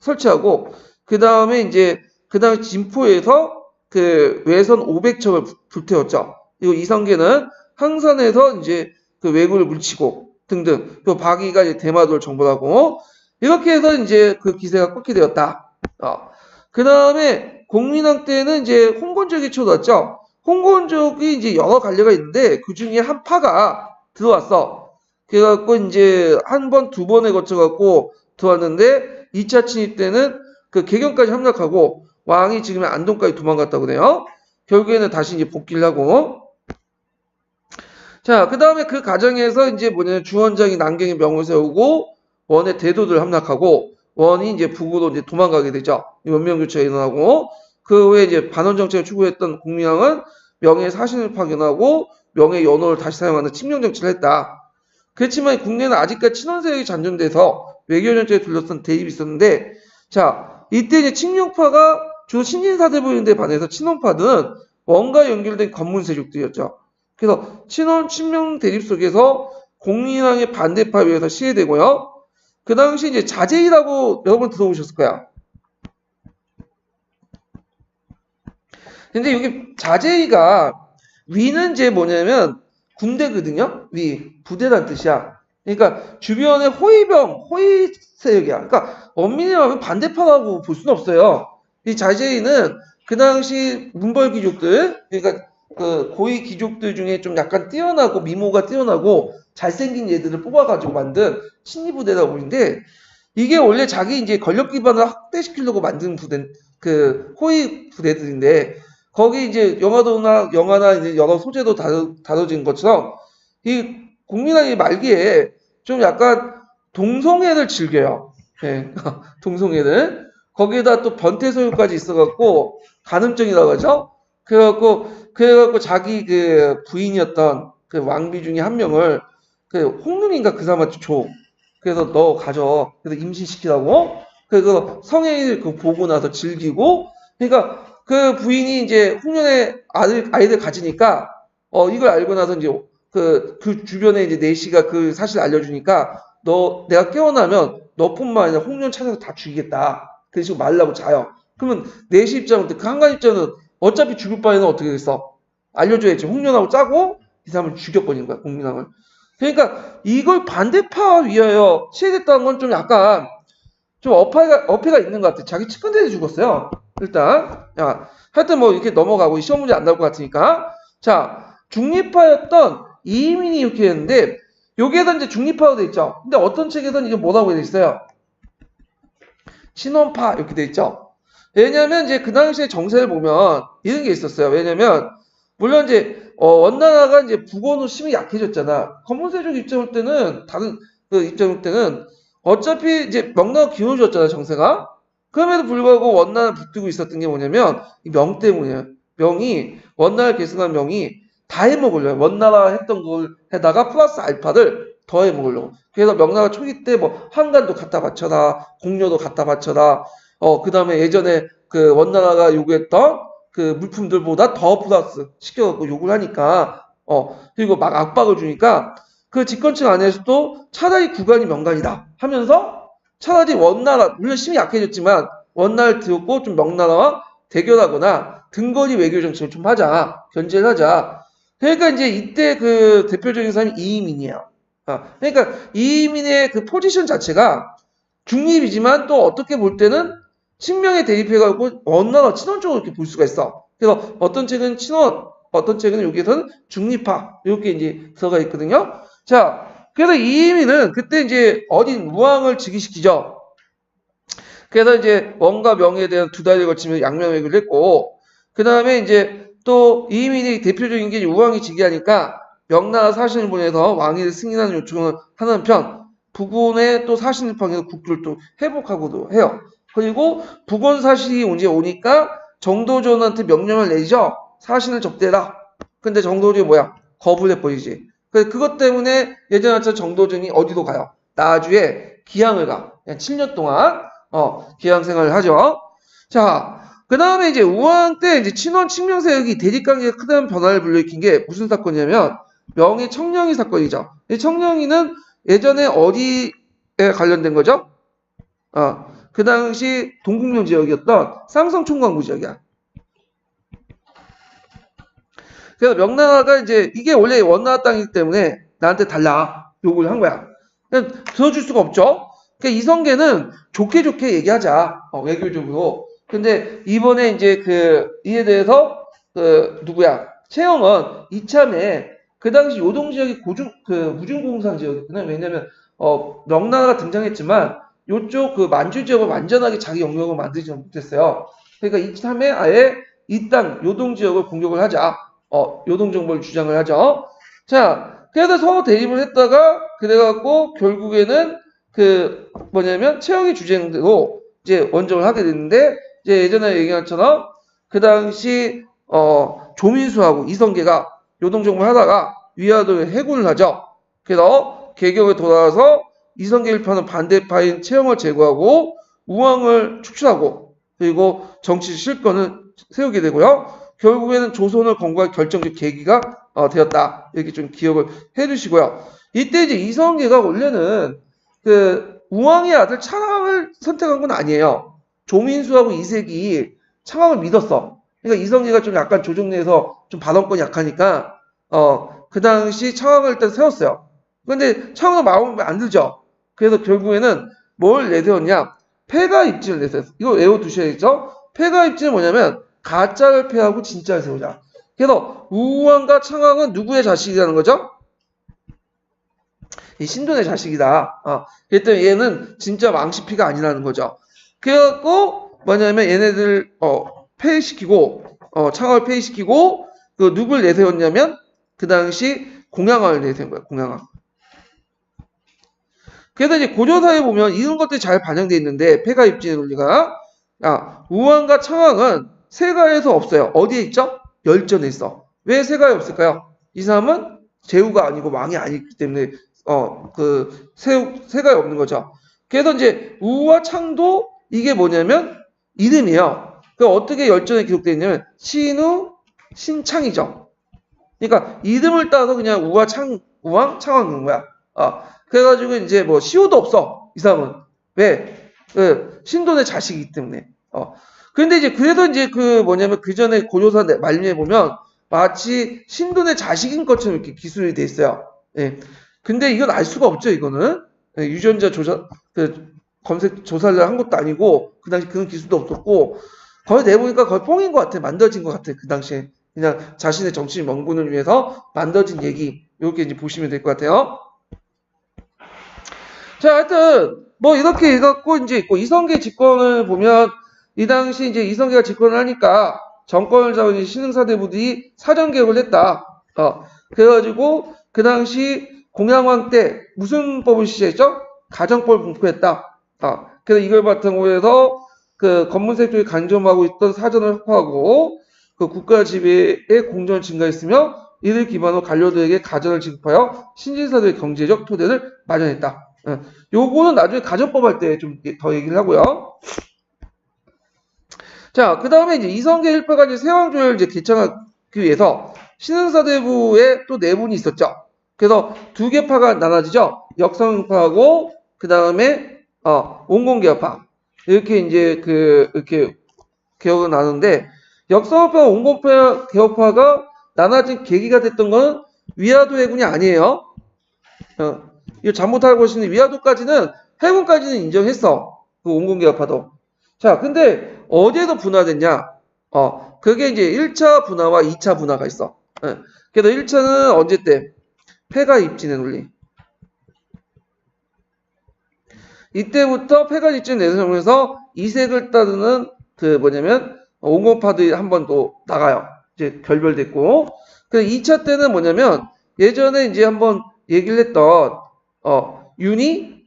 Speaker 1: 설치하고 그 다음에 이제 그 다음에 진포에서 그 외선 500척을 불태웠죠. 그리고 이성계는 항산에서 이제 그 왜구를 물치고 등등. 또 박이가 이제 대마도를 정벌하고 이렇게 해서 이제 그 기세가 꺾게 되었다. 그 다음에 공민왕 때는 이제 홍건적이 쳐들어왔죠. 홍건적이 이제 여러 관례가 있는데 그 중에 한 파가 들어왔어. 그래갖고 이제 한 번, 두 번에 거쳐갖고 들어왔는데 2차 침입 때는 그 개경까지 함락하고 왕이 지금 안동까지 도망갔다고 그래요. 결국에는 다시 이제 복귀를 하고. 자, 그 다음에 그 과정에서 이제 뭐냐면 주원장이 난경에 명을 세우고 원의 대도들 함락하고 원이 이제 북으로 이제 도망가게 되죠. 원명교체가 일어나고 그 후에 이제 반원 정책을 추구했던 공민왕은 명예 사신을 파견하고 명예 연호를 다시 사용하는 칙령 정치를 했다. 그렇지만 국내는 아직까지 친원 세력이 잔존돼서 외교 정책에 둘러싼 대립이 있었는데, 자, 이때 이제 칙령파가 주로 신진사대부인데 반해서 친원파는 원과 연결된 관문세족들이었죠. 그래서 친원 친명 대립 속에서 공민왕의 반대파 위에서 시해되고요. 그 당시 이제 자제이라고 여러분 들어보셨을 거야. 근데 여기 자제이가 위는 이제 뭐냐면 군대거든요. 위 부대란 뜻이야. 그러니까 주변에 호위병, 호위 세력이야. 그러니까 엄밀히 말하면 반대파라고 볼 수는 없어요. 이 자제이는 그 당시 문벌 귀족들, 그러니까 그 고위 귀족들 중에 좀 약간 뛰어나고 미모가 뛰어나고 잘생긴 얘들을 뽑아가지고 만든 친위부대라고 보는데 이게 원래 자기 이제 권력 기반을 확대시키려고 만든 부대, 그 호위 부대들인데 거기 이제 영화나 이제 여러 소재도 다뤄진 것처럼 이 국민왕이 말기에 좀 약간 동성애를 즐겨요. 네. 동성애를. 거기에다 또 변태소유까지 있어갖고 간음증이라고 하죠. 그래갖고 자기 그 부인이었던 그 왕비 중에 한 명을 그 홍릉인가 그 사람한테 줘. 그래서 너 가져. 그래서 임신시키라고. 그래서 성애를 그 보고 나서 즐기고. 그러니까 그 부인이 이제 홍련의 아이들 가지니까 이걸 알고 나서 이제 그 주변에 이제 내시가 그 사실 알려주니까 내가 깨어나면 너뿐만 아니라 홍련 찾아서 다 죽이겠다. 그런 식으로 말라고 자요. 그러면 내시 입장은 그 한간 입장은 어차피 죽을 바에는 어떻게 됐어? 알려줘야지. 홍련하고 짜고 이 사람을 죽여버린 거야, 공민왕을. 그러니까 이걸 반대파 위하여 시해됐다는 건 좀 약간 좀 어폐가 있는 것 같아. 자기 측근들이 죽었어요. 일단 하여튼 뭐 이렇게 넘어가고 시험 문제 안 나올 것 같으니까. 자, 중립파였던 이민이 이렇게 했는데 여기에다 이제 중립파로 돼 있죠. 근데 어떤 책에서는 이게 뭐라고 돼 있어요? 친원파 이렇게 돼 있죠. 왜냐면 이제 그 당시에 정세를 보면 이런 게 있었어요. 왜냐면 물론 이제 원나라가 이제 북원으로 힘이 약해졌잖아. 검은세족 입장일 때는 다른 그 입장일 때는 어차피 이제 명나라 기울어졌잖아 정세가. 그럼에도 불구하고 원나라를 붙들고 있었던 게 뭐냐면 이 명 때문이에요. 명이 원나라 계승한 명이 다 해먹으려고 원나라 했던 걸 해다가 플러스 알파를 더 해먹으려고. 그래서 명나라 초기 때 뭐 한간도 갖다 바쳐라, 공료도 갖다 바쳐라. 그 다음에 예전에 그 원나라가 요구했던 그 물품들보다 더 플러스 시켜갖고 요구를 하니까 그리고 막 압박을 주니까 그 집권층 안에서도 차라리 구간이 명간이다 하면서 차라리 원나라 물론 힘이 약해졌지만 원나라를 들고 좀 명나라와 대결하거나 등거리 외교 정책을 좀 하자 견제를 하자. 그러니까 이제 이때 그 대표적인 사람이 이민이에요. 그러니까 이민의 그 포지션 자체가 중립이지만 또 어떻게 볼 때는 친명에 대입해가지고 원나라 친원 쪽으로 이렇게 볼 수가 있어. 그래서 어떤 책은 친원, 어떤 책은 여기에서는 중립파 이렇게 이제 들어가 있거든요. 자, 그래서 이민은 그때 이제 어린 우왕을 즉위시키죠. 그래서 이제 원과 명에 대한 두 달에 걸치면서 양명회교를 했고, 그 다음에 이제 또 이민이 대표적인 게 우왕이 즉위하니까 명나라 사신을 보내서 왕위를 승인하는 요청을 하는 편, 북원의 또 사신을 통해서 국교를 또 회복하고도 해요. 그리고 북원 사신이 이제 오니까 정도전한테 명령을 내리죠. 사신을 접대라. 근데 정도전이 뭐야? 거부를 해버리지. 그것 때문에 예전처럼 정도전이 어디로 가요? 나주에 기양을 가. 그냥 7년 동안 기양 생활을 하죠. 자, 그 다음에 이제 우왕 때 이제 친원 친명 세력이 대립관계가 크다는 변화를 불러일으킨 게 무슨 사건이냐면 명의 청령이 사건이죠. 이 청령이는 예전에 어디에 관련된 거죠? 그 당시 동국령 지역이었던 쌍성 총광부 지역이야. 그래서 명나라가 이제 이게 원래 원나라 땅이기 때문에 나한테 달라 요구를 한 거야. 그러니까 들어줄 수가 없죠. 그러니까 이성계는 좋게 얘기하자 외교적으로. 근데 이번에 이제 이에 대해서 누구야 최영은 이참에 그 당시 요동 지역이 무중공산 지역이었거든. 왜냐면 명나라가 등장했지만 요쪽 그 만주 지역을 완전하게 자기 영역을 만들지 못했어요. 그러니까 이참에 아예 이 땅 요동 지역을 공격을 하자. 요동 정보를 주장을 하죠. 자, 그래서 서로 대립을 했다가 그래갖고 결국에는 뭐냐면 최영의 주쟁대로 이제 원정을 하게 됐는데 이제 예전에 얘기한 것처럼 그 당시 조민수하고 이성계가 요동 정보를 하다가 위화도에 해군을 하죠. 그래서 개경에 돌아와서 이성계를 편은 반대파인 최영을 제거하고 우왕을 축출하고 그리고 정치 실권을 세우게 되고요. 결국에는 조선을 건국할 결정적 계기가 되었다. 이렇게 좀 기억을 해두시고요. 이때 이제 이성계가 원래는 우왕의 아들 창왕을 선택한 건 아니에요. 조민수하고 이색이 창왕을 믿었어. 그러니까 이성계가 좀 약간 조정 내에서 좀 발언권이 약하니까 그 당시 창왕을 일단 세웠어요. 근데 창왕은 마음에 안 들죠. 그래서 결국에는 뭘 내세웠냐? 폐가 입지를 내세웠어요. 이거 외워두셔야겠죠? 폐가 입지는 뭐냐면 가짜를 폐하고 진짜를 세우자. 그래서 우왕과 창왕은 누구의 자식이라는 거죠? 이 신돈의 자식이다. 그랬더니 얘는 진짜 왕시피가 아니라는 거죠. 그래갖고 뭐냐면 얘네들 폐위시키고 창왕을 폐위시키고 누굴 내세웠냐면 그 당시 공양왕을 내세운 거예요. 공양왕. 그래서 이제 고려사에 보면 이런 것들이 잘 반영되어 있는데 폐가 입지의 논리가 우왕과 창왕은 세가에서 없어요. 어디에 있죠? 열전에 있어. 왜 세가에 없을까요? 이 사람은 제후가 아니고 왕이 아니기 때문에 세가에 없는 거죠. 그래서 이제 우와 창도 이게 뭐냐면 이름이에요. 어떻게 열전에 기록되어 있냐면 신우 신창이죠. 그러니까 이름을 따서 그냥 우왕 창왕 넣은 거야. 그래가지고 이제 뭐 시호도 없어. 이 사람은 왜? 신돈의 자식이기 때문에. 근데 이제 그래서 이제 뭐냐면 그 전에 고조사 말미에 보면 마치 신돈의 자식인 것처럼 이렇게 기술이 돼 있어요. 예. 근데 이건 알 수가 없죠, 이거는. 예, 유전자 조사, 검색 조사를 한 것도 아니고, 그 당시 그런 기술도 없었고, 거의 내보니까 거의 뽕인 것 같아. 만들어진 것 같아. 그 당시에. 그냥 자신의 정치 명분을 위해서 만들어진 얘기. 이렇게 이제 보시면 될 것 같아요. 자, 하여튼, 뭐, 이렇게 해갖고, 이제 있고, 이성계 집권을 보면, 이 당시 이제 이성계가 집권을 하니까, 정권을 잡은 신흥사대부들이 사전개혁을 했다. 그래가지고, 그 당시 공양왕 때 무슨 법을 시행했죠? 가정법을 공포했다. 그래서 이걸 바탕으로 해서, 그 검문색 쪽에 간점하고 있던 사전을 확보하고, 그 국가 지배의 공정을 증가했으며, 이를 기반으로 관료들에게 가전을 지급하여 신진사들의 경제적 토대를 마련했다. 요거는 나중에 가정법 할 때 좀 더 얘기를 하고요. 자, 그 다음에 이제 이성계 일파가 이제 세왕조를 이제 개창하기 위해서 신흥사대부에 또 내분이 있었죠. 그래서 두 개 파가 나눠지죠. 역성파하고 그 다음에 온건개혁파 이렇게 이제 이렇게 개혁을 나누는데 역성파와 온건개혁파가 나눠진 계기가 됐던 건 위화도 해군이 아니에요. 이거 잘못 알고 계시는 위화도까지는 해군까지는 인정했어. 그 온건개혁파도. 자, 근데 어디에도 분화됐냐? 그게 이제 1차 분화와 2차 분화가 있어. 그래서 1차는 언제 때? 폐가 입진의 논리. 이때부터 폐가 입진을 내세우면서 이색을 따르는 그 뭐냐면 온건파들이 한 번 또 나가요. 이제 결별됐고. 그래서 2차 때는 뭐냐면 예전에 이제 한번 얘기를 했던 윤희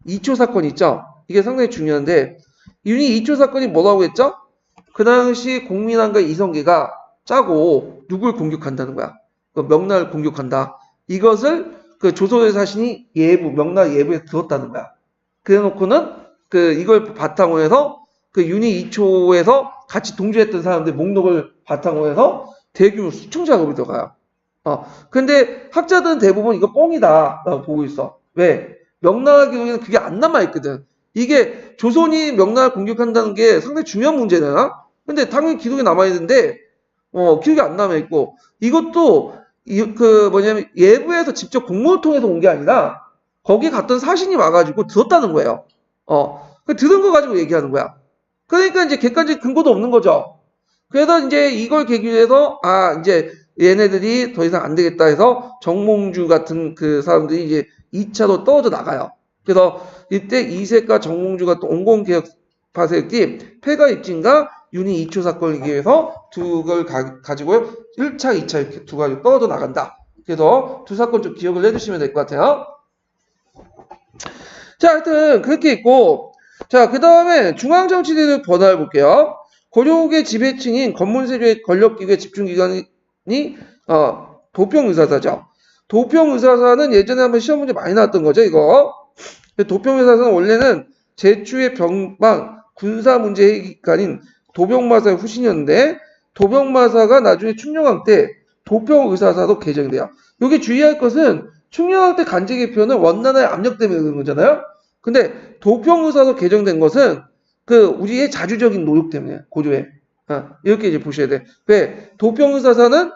Speaker 1: 2초 사건 있죠? 이게 상당히 중요한데 윤희 2초 사건이 뭐라고 했죠? 그 당시 공민왕과 이성계가 짜고 누굴 공격한다는 거야. 그 명나라를 공격한다. 이것을 그 조선의 사신이 명나라 예부에 들었다는 거야. 그래 놓고는 이걸 바탕으로 해서 그 윤희 2초에서 같이 동조했던 사람들 목록을 바탕으로 해서 대규모 수청 작업이 들어가요. 근데 학자들은 대부분 이거 뻥이다 라고 보고 있어. 왜? 명나라 기록에는 그게 안 남아있거든. 이게 조선이 명나라를 공격한다는 게 상당히 중요한 문제잖아. 근데 당연히 기록에 남아있는데 기록이 안 남아있고 이것도 뭐냐면 예부에서 직접 공문을 통해서 온 게 아니라 거기 갔던 사신이 와가지고 들었다는 거예요. 들은 거 가지고 얘기하는 거야. 그러니까 이제 객관적 근거도 없는 거죠. 그래서 이제 이걸 계기로 해서 이제 얘네들이 더 이상 안 되겠다 해서 정몽주 같은 그 사람들이 이제 2차로 떨어져 나가요. 그래서 이때 이색과 정몽주가 또 온건개혁파 세력이 폐가 입진과 윤희 2초 사건을 위해서 두 걸 가지고 1차, 2차 이렇게 두 가지 떨어져 나간다. 그래서 두 사건 좀 기억을 해주시면 될 것 같아요. 자, 하여튼 그렇게 있고 자, 그 다음에 중앙정치대의 변화를 볼게요. 고려국의 지배층인 건문세조의 권력기구의 집중기관이 도평의사사죠. 도평의사사는 예전에 한번 시험 문제 많이 나왔던 거죠, 이거. 도평의사사는 원래는 제추의 병방 군사문제회의기관인 도병마사의 후신이었는데 도병마사가 나중에 충녕왕 때 도평의사사로 개정돼요. 여기 주의할 것은 충녕왕 때 간제개표는 원나라의 압력 때문에 그런 거잖아요. 근데 도평의사로 개정된 것은 우리의 자주적인 노력 때문에 고조해. 이렇게 이제 보셔야 돼. 왜? 도평의사사는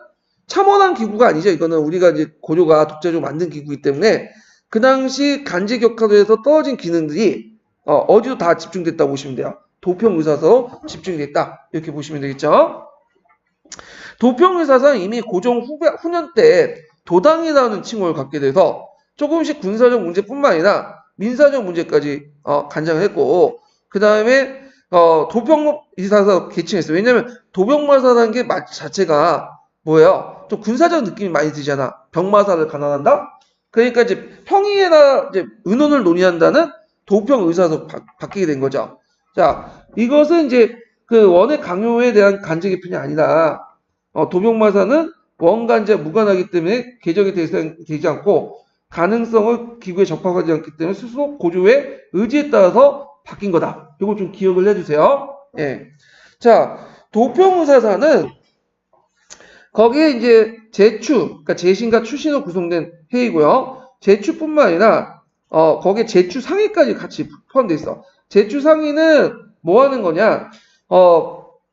Speaker 1: 참원한 기구가 아니죠. 이거는 우리가 이제 고조가 독자적으로 만든 기구이기 때문에 그 당시 간제격화도에서 떨어진 기능들이 어디로 다 집중됐다고 보시면 돼요. 도평의사사로 집중됐다. 이렇게 보시면 되겠죠. 도평의사사는 이미 고종 후년 때 도당이라는 칭호를 갖게 돼서 조금씩 군사적 문제뿐만 아니라 민사적 문제까지 간장을 했고 그 다음에 도평의사사 개칭했어요. 왜냐하면 도병마사라는 게 자체가 뭐예요? 좀 군사적 느낌이 많이 들잖아. 병마사를 간환한다? 그러니까 이제 평의에다 이제 의논을 논의한다는 도평의사로 바뀌게 된 거죠. 자, 이것은 이제 그 원의 강요에 대한 간제 개편이 아니라 도병마사는 원간제와 무관하기 때문에 개정이 되지 않고 가능성을 기구에 적합하지 않기 때문에 스스로 고조의 의지에 따라서 바뀐 거다. 이거 좀 기억을 해주세요. 예. 자, 도평의사사는 거기에 이제 제추, 그러니까 재신과 추신으로 구성된 회의고요. 제추뿐만 아니라 거기에 제추 상위까지 같이 포함되어 있어. 제추 상위는 뭐 하는 거냐?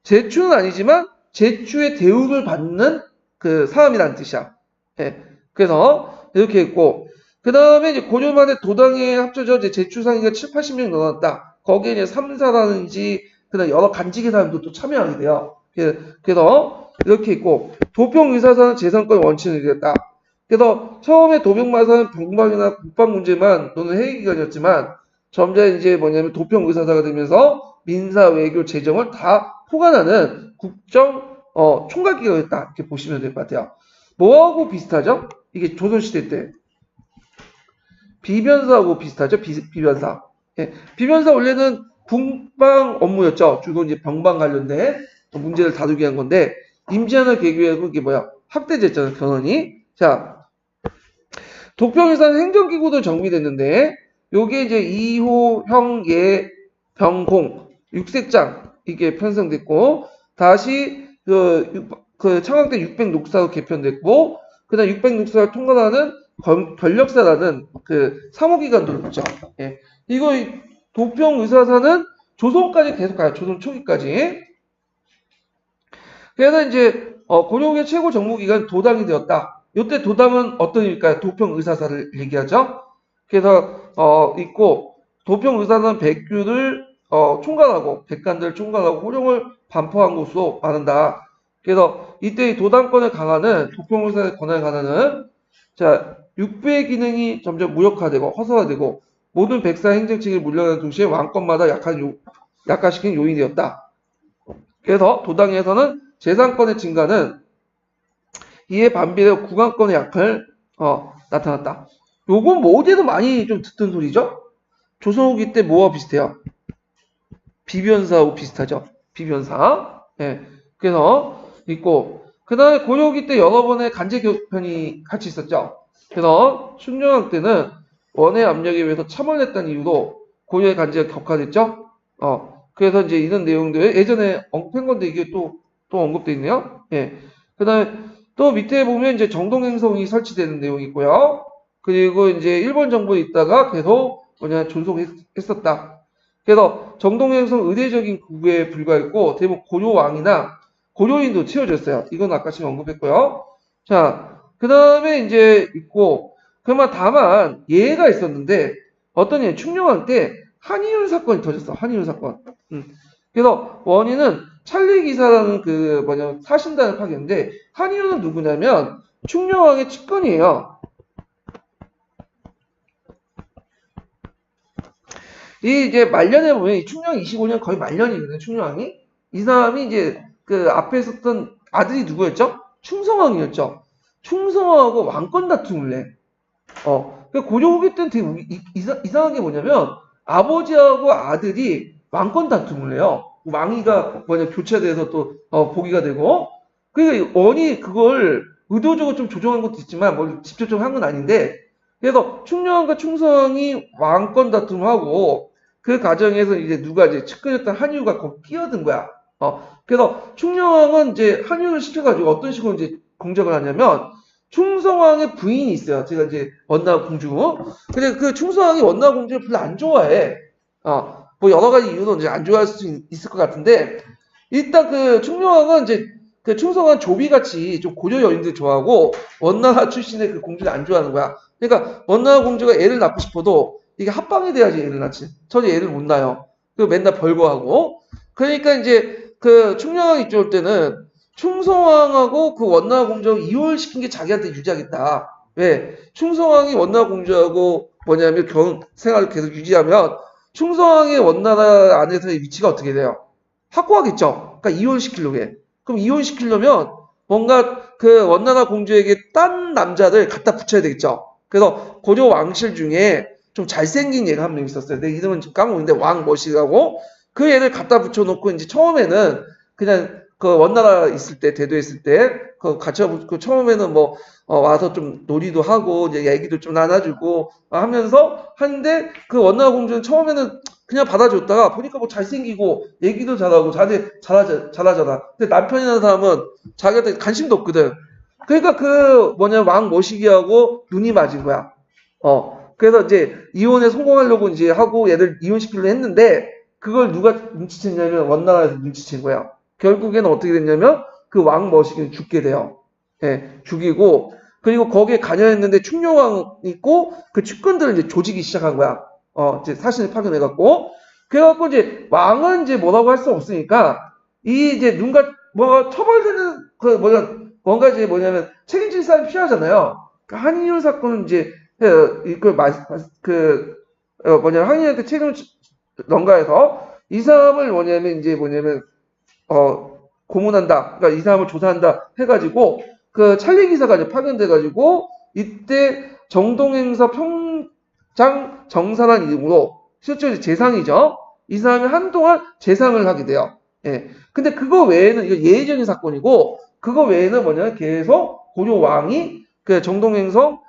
Speaker 1: 제추는 아니지만 제추의 대우를 받는 그 사람이라는 뜻이야. 예. 그래서 이렇게 있고, 그 다음에 이제 고려만의 도당에 합쳐져 이제 제추상인가 7, 80명 넣어놨다. 거기에 이제 삼사라든지 그다음 여러 간직의 사람도 또 참여하게 돼요. 그래서 이렇게 있고, 도평의사사는 재산권 원칙을 이겼다. 그래서 처음에 도평마사는 병방이나 국방 문제만 또는 회의기관이었지만 점점 이제 뭐냐면 도평의사사가 되면서 민사, 외교, 재정을 다 포괄하는 국정 총괄기관이었다. 이렇게 보시면 될 것 같아요. 뭐하고 비슷하죠? 이게 조선시대 때 비변사하고 비슷하죠? 비변사. 예, 비변사 원래는 국방 업무였죠. 주로 이제 병방 관련된 문제를 다루게 한 건데 임진왜란 계기에 그게 뭐야? 확대됐잖아요. 견훤이. 자, 도평에서는 행정기구도 정비됐는데 요게 이제 2호 형예 병공 육색장 이게 편성됐고 다시 그 청와대 600 녹사로 개편됐고 그다음 600 녹사를 통과하는 권력사라는 그 사무기관도 있죠. 예. 이거 도평의사사는 조선까지 계속 가요. 조선 초기까지. 그래서 이제 고려국의 최고 정무기관 도당이 되었다. 이때 도당은 어떤 일일까요? 도평의사사를 얘기하죠. 그래서 있고 도평의사사는 백규를 총괄하고 백관들을 총괄하고 호령을 반포한 곳으로 말한다. 그래서 이때 도당권의 강화는 도평의사의 권한의 강화는 자 육부의 기능이 점점 무력화되고 허술화되고 모든 백사 행정체계를 물려가는 동시에 왕권마다 약화시킨 요인이 되었다. 그래서 도당에서는 재산권의 증가는 이에 반비례 구간권의 약화를 나타났다. 요건 뭐 어디에도 많이 좀 듣던 소리죠? 조선 후기 때 뭐와 비슷해요? 비변사하고 비슷하죠? 비변사. 예. 그래서 있고 그 다음에 고려 후기 때 여러 번의 간제 개편이 같이 있었죠. 그래서 충정왕 때는 원의 압력에 의해서 참원했다는 이유로 고려의 간제가 격화됐죠. 그래서 이제 이런 내용들 예전에 언급한 건데 이게 또 언급되어 있네요. 예. 그 다음에 또 밑에 보면 이제 정동행성이 설치되는 내용이 있고요. 그리고 이제 일본 정부에 있다가 계속 존속했었다. 그래서 정동행성 의대적인 구에 불과했고 대부분 고려왕이나 고려인도 채워졌어요. 이건 아까 지금 언급했고요. 자, 그 다음에 이제 있고 그러면 다만 예가 있었는데 어떤 예 충녕왕 때 한이윤 사건이 터졌어. 한이윤 사건. 그래서 원인은 찰리 기사라는 사신단을 파견인데 한이윤은 누구냐면 충녕왕의 측근이에요. 이 이제 말년에 보면 이 충녕 25년 거의 말년이거든요. 충녕왕이 이 사람이 이제 그 앞에 있었던 아들이 누구였죠? 충성왕이었죠. 충성왕하고 왕권 다툼을 해. 고려 후기 때는 되게 이상한 게 뭐냐면 아버지하고 아들이 왕권 다툼을 해요. 왕위가 교체돼서 또 보기가 되고 그러니까 원이 그걸 의도적으로 좀 조정한 것도 있지만 뭘 직접적으로 한 건 아닌데 그래서 충녕왕과 충성왕이 왕권 다툼을 하고 그 과정에서 이제 누가 이제 측근이었던 한유가 거기 끼어든 거야. 그래서 충녕왕은 이제 한유를 시켜가지고 어떤 식으로 이제 공작을 하냐면 충성왕의 부인이 있어요. 제가 이제 원나 공주. 근데 그 충성왕이 원나 공주를 별로 안 좋아해. 뭐 여러 가지 이유로 이제 안 좋아할 수 있을 것 같은데 일단 그 충녕왕은 이제 그 충성왕 조비같이 좀 고려 여인들 좋아하고 원나라 출신의 그 공주를 안 좋아하는 거야. 그러니까 원나라 공주가 애를 낳고 싶어도 이게 합방이 돼야지 애를 낳지. 전혀 애를 못 낳아요. 그 맨날 벌거하고. 그러니까 이제 그 충녕왕 입장일 때는 충성왕하고 그 원나라 공주하고 이혼시킨 게 자기한테 유리하겠다. 왜? 충성왕이 원나라 공주하고 뭐냐면 결혼 생활을 계속 유지하면 충성왕의 원나라 안에서의 위치가 어떻게 돼요? 확고하겠죠. 그러니까 이혼시키려고 해. 그럼 이혼시키려면 뭔가 그 원나라 공주에게 딴 남자를 갖다 붙여야 되겠죠. 그래서 고려 왕실 중에 좀 잘생긴 얘가 한 명 있었어요. 내 이름은 지금 까먹었는데 왕머시라고 그 애를 갖다 붙여놓고 이제 처음에는 그냥 그 원나라 있을 때 대도에 있을 때 그 같이 그 처음에는 뭐 와서 좀 놀이도 하고 이제 얘기도 좀 나눠주고 하면서 하는데 그 원나라 공주는 처음에는 그냥 받아줬다가 보니까 뭐 잘생기고 얘기도 잘하고 잘하잖아. 근데 남편이라는 사람은 자기한테 관심도 없거든. 그러니까 그 왕 모시기하고 눈이 맞은 거야. 그래서 이제 이혼에 성공하려고 이제 하고 얘들 이혼시키려고 했는데 그걸 누가 눈치챘냐면 원나라에서 눈치챈 거야. 결국에는 어떻게 됐냐면 그 왕 머시기는 죽게 돼요. 예, 죽이고, 그리고 거기에 관여했는데 충룡왕 있고, 그 측근들을 이제 조지기 시작한 거야. 이제 사신을 파견해갖고. 그래갖고 이제 왕은 이제 뭐라고 할 수 없으니까, 이 이제 누군가 뭐 처벌되는, 뭔가 이제 뭐냐면 책임질 사람이 필요하잖아요. 그 한인율 사건은 이제, 이걸 한인한테 책임을 넘가해서 이 사람을 고문한다. 그러니까 이 사람을 조사한다 해가지고 그 찰리 기사가 이제 파견돼가지고 이때 정동행서 평장 정사란 이름으로 실제로 재상이죠. 이 사람이 한동안 재상을 하게 돼요. 예. 근데 그거 외에는 이거 예의적인 사건이고 그거 외에는 뭐냐면 계속 고려 왕이 그 정동행성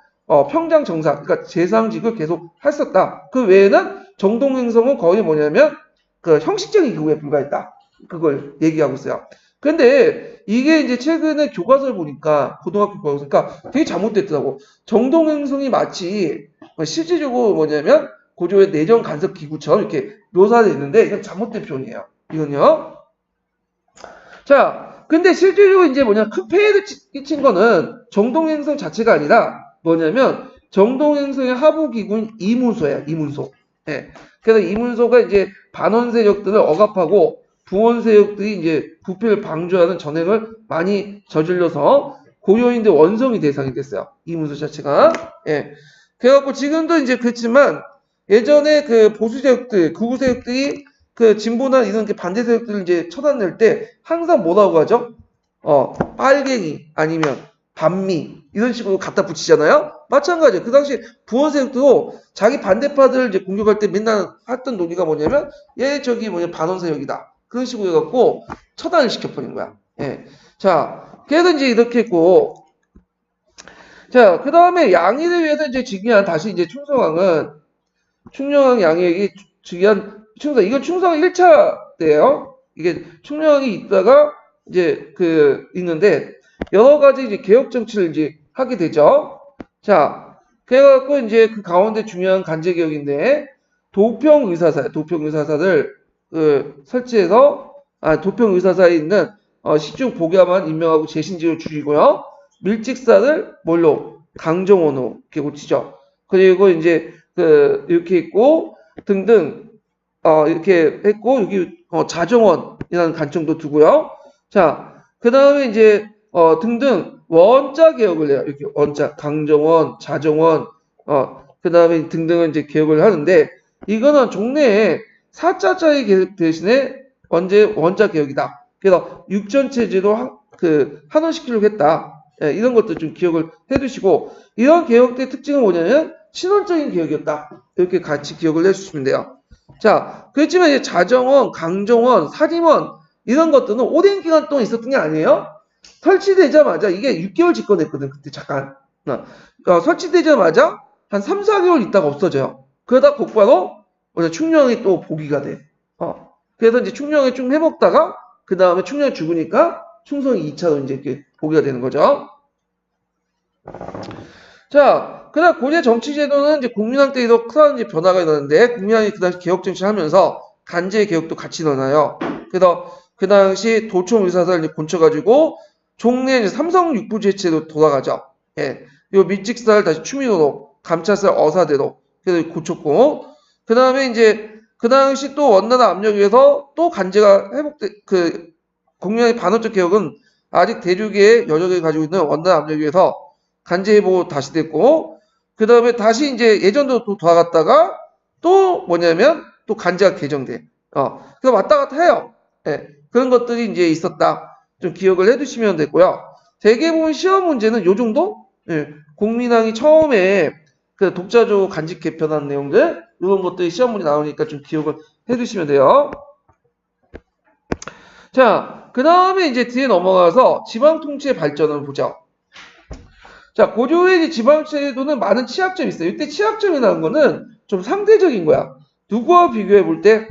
Speaker 1: 평장 정사 그러니까 재상직을 계속 했었다. 그 외에는 정동행성은 거의 뭐냐면 그 형식적인 기구에 불과했다. 그걸 얘기하고 있어요. 근데 이게 이제 최근에 교과서를 보니까 고등학교 교과서 그러니까 되게 잘못됐더라고. 정동행성이 마치 실질적으로 뭐냐면 고조의 내정 간섭 기구처럼 이렇게 묘사되어 있는데 이건 잘못된 표현이에요. 이건요. 자, 근데 실제로 이제 큰 폐해를 끼친 거는 정동행성 자체가 아니라 뭐냐면 정동행성의 하부 기구인 이문소예요. 이문소. 예. 그래서 이문소가 이제 반원 세력들을 억압하고 부원 세력들이 이제 부패를 방조하는 전횡을 많이 저질러서 고려인들 원성이 대상이 됐어요. 이문소 자체가. 예. 그래갖고 지금도 이제 그렇지만 예전에 그 보수 세력들, 극우 세력들이 그 진보나 이런 게 반대 세력들을 이제 처단낼 때 항상 뭐라고 하죠? 빨갱이 아니면 반미 이런 식으로 갖다 붙이잖아요. 마찬가지예요. 그 당시 부원 세력도 자기 반대파들을 이제 공격할 때 맨날 했던 논리가 뭐냐면 저기 반원 세력이다. 그런 식으로 해갖고 처단을 시켜버린 거야. 예. 자, 그래서 이제 이렇게 했고 자, 그 다음에 양의를 위해서 이제 즉위한 다시 이제 충녕왕 양의에게 즉위한 충성, 이건 충성 1차 때예요. 이게 충녕왕이 있다가 이제 있는데 여러 가지 이제 개혁 정치를 이제 하게 되죠. 자, 그래갖고 이제 그 가운데 중요한 간제 개혁인데 도평 의사사를 설치해서 도평 의사사에 있는 시중 복야만 임명하고 재신지를 줄이고요. 밀직사를 강정원으로 이렇게 고치죠. 그리고 이제 이렇게 있고 등등 이렇게 했고 여기 자정원이라는 관청도 두고요. 자, 그 다음에 이제 등등 원자 개혁을 해요. 이렇게 원자 강정원, 자정원 그 다음에 등등은 이제 개혁을 하는데 이거는 종래에 사자자의 개혁 대신에 원자 개혁이다. 그래서 육전체제로 한원시키려고 했다. 예, 이런 것도 좀 기억을 해두시고 이런 개혁의 특징은 뭐냐면 신원적인 개혁이었다. 이렇게 같이 기억을 해주시면 돼요. 자, 그렇지만 이제 자정원, 강정원, 사림원 이런 것들은 오랜 기간 동안 있었던 게 아니에요. 설치되자마자 이게 6개월 집권했거든. 그때 잠깐. 설치되자마자 한 3, 4개월 있다가 없어져요. 그러다 곧바로 충녕이 또 복위가 돼. 그래서 이제 충녕이 좀 해먹다가 그 다음에 충녕이 죽으니까 충성이 2차로 이제 이렇게 복위가 되는 거죠. 자, 그다음 고려 정치 제도는 이제 국민왕 때에도 큰 이제 변화가 일어났는데 국민왕이 그 당시 개혁 정치를 하면서 간제 개혁도 같이 일어나요. 그래서 그 당시 도청 의사사를 이제 곤쳐가지고 종래 이제 삼성 육부 제체로 돌아가죠. 예, 요 밀직사를 다시 추미로로 감찰사 어사대로 그래서 고쳤고 그 다음에 이제 그 당시 또 원나라 압력에 의해서 또 간제가 국민왕의 반원적 개혁은 아직 대륙의 여력을 가지고 있는 원나라 압력에 의해서 간제 회복 다시 됐고 그 다음에 다시 이제 예전으로 또 돌아갔다가 또 또 간제가 개정돼. 그래서 왔다 갔다 해요. 예, 그런 것들이 이제 있었다. 좀 기억을 해두시면 되고요. 대개보면 시험 문제는 요 정도? 예, 국민왕이 처음에 그 독자조 간직 개편한 내용들 이런 것들이 시험 문제 나오니까 좀 기억을 해두시면 돼요. 자, 그 다음에 이제 뒤에 넘어가서 지방통치의 발전을 보죠. 자, 고려의 지방제도는 많은 취약점이 있어요. 이때 취약점이라는 거는 좀 상대적인 거야. 누구와 비교해 볼 때?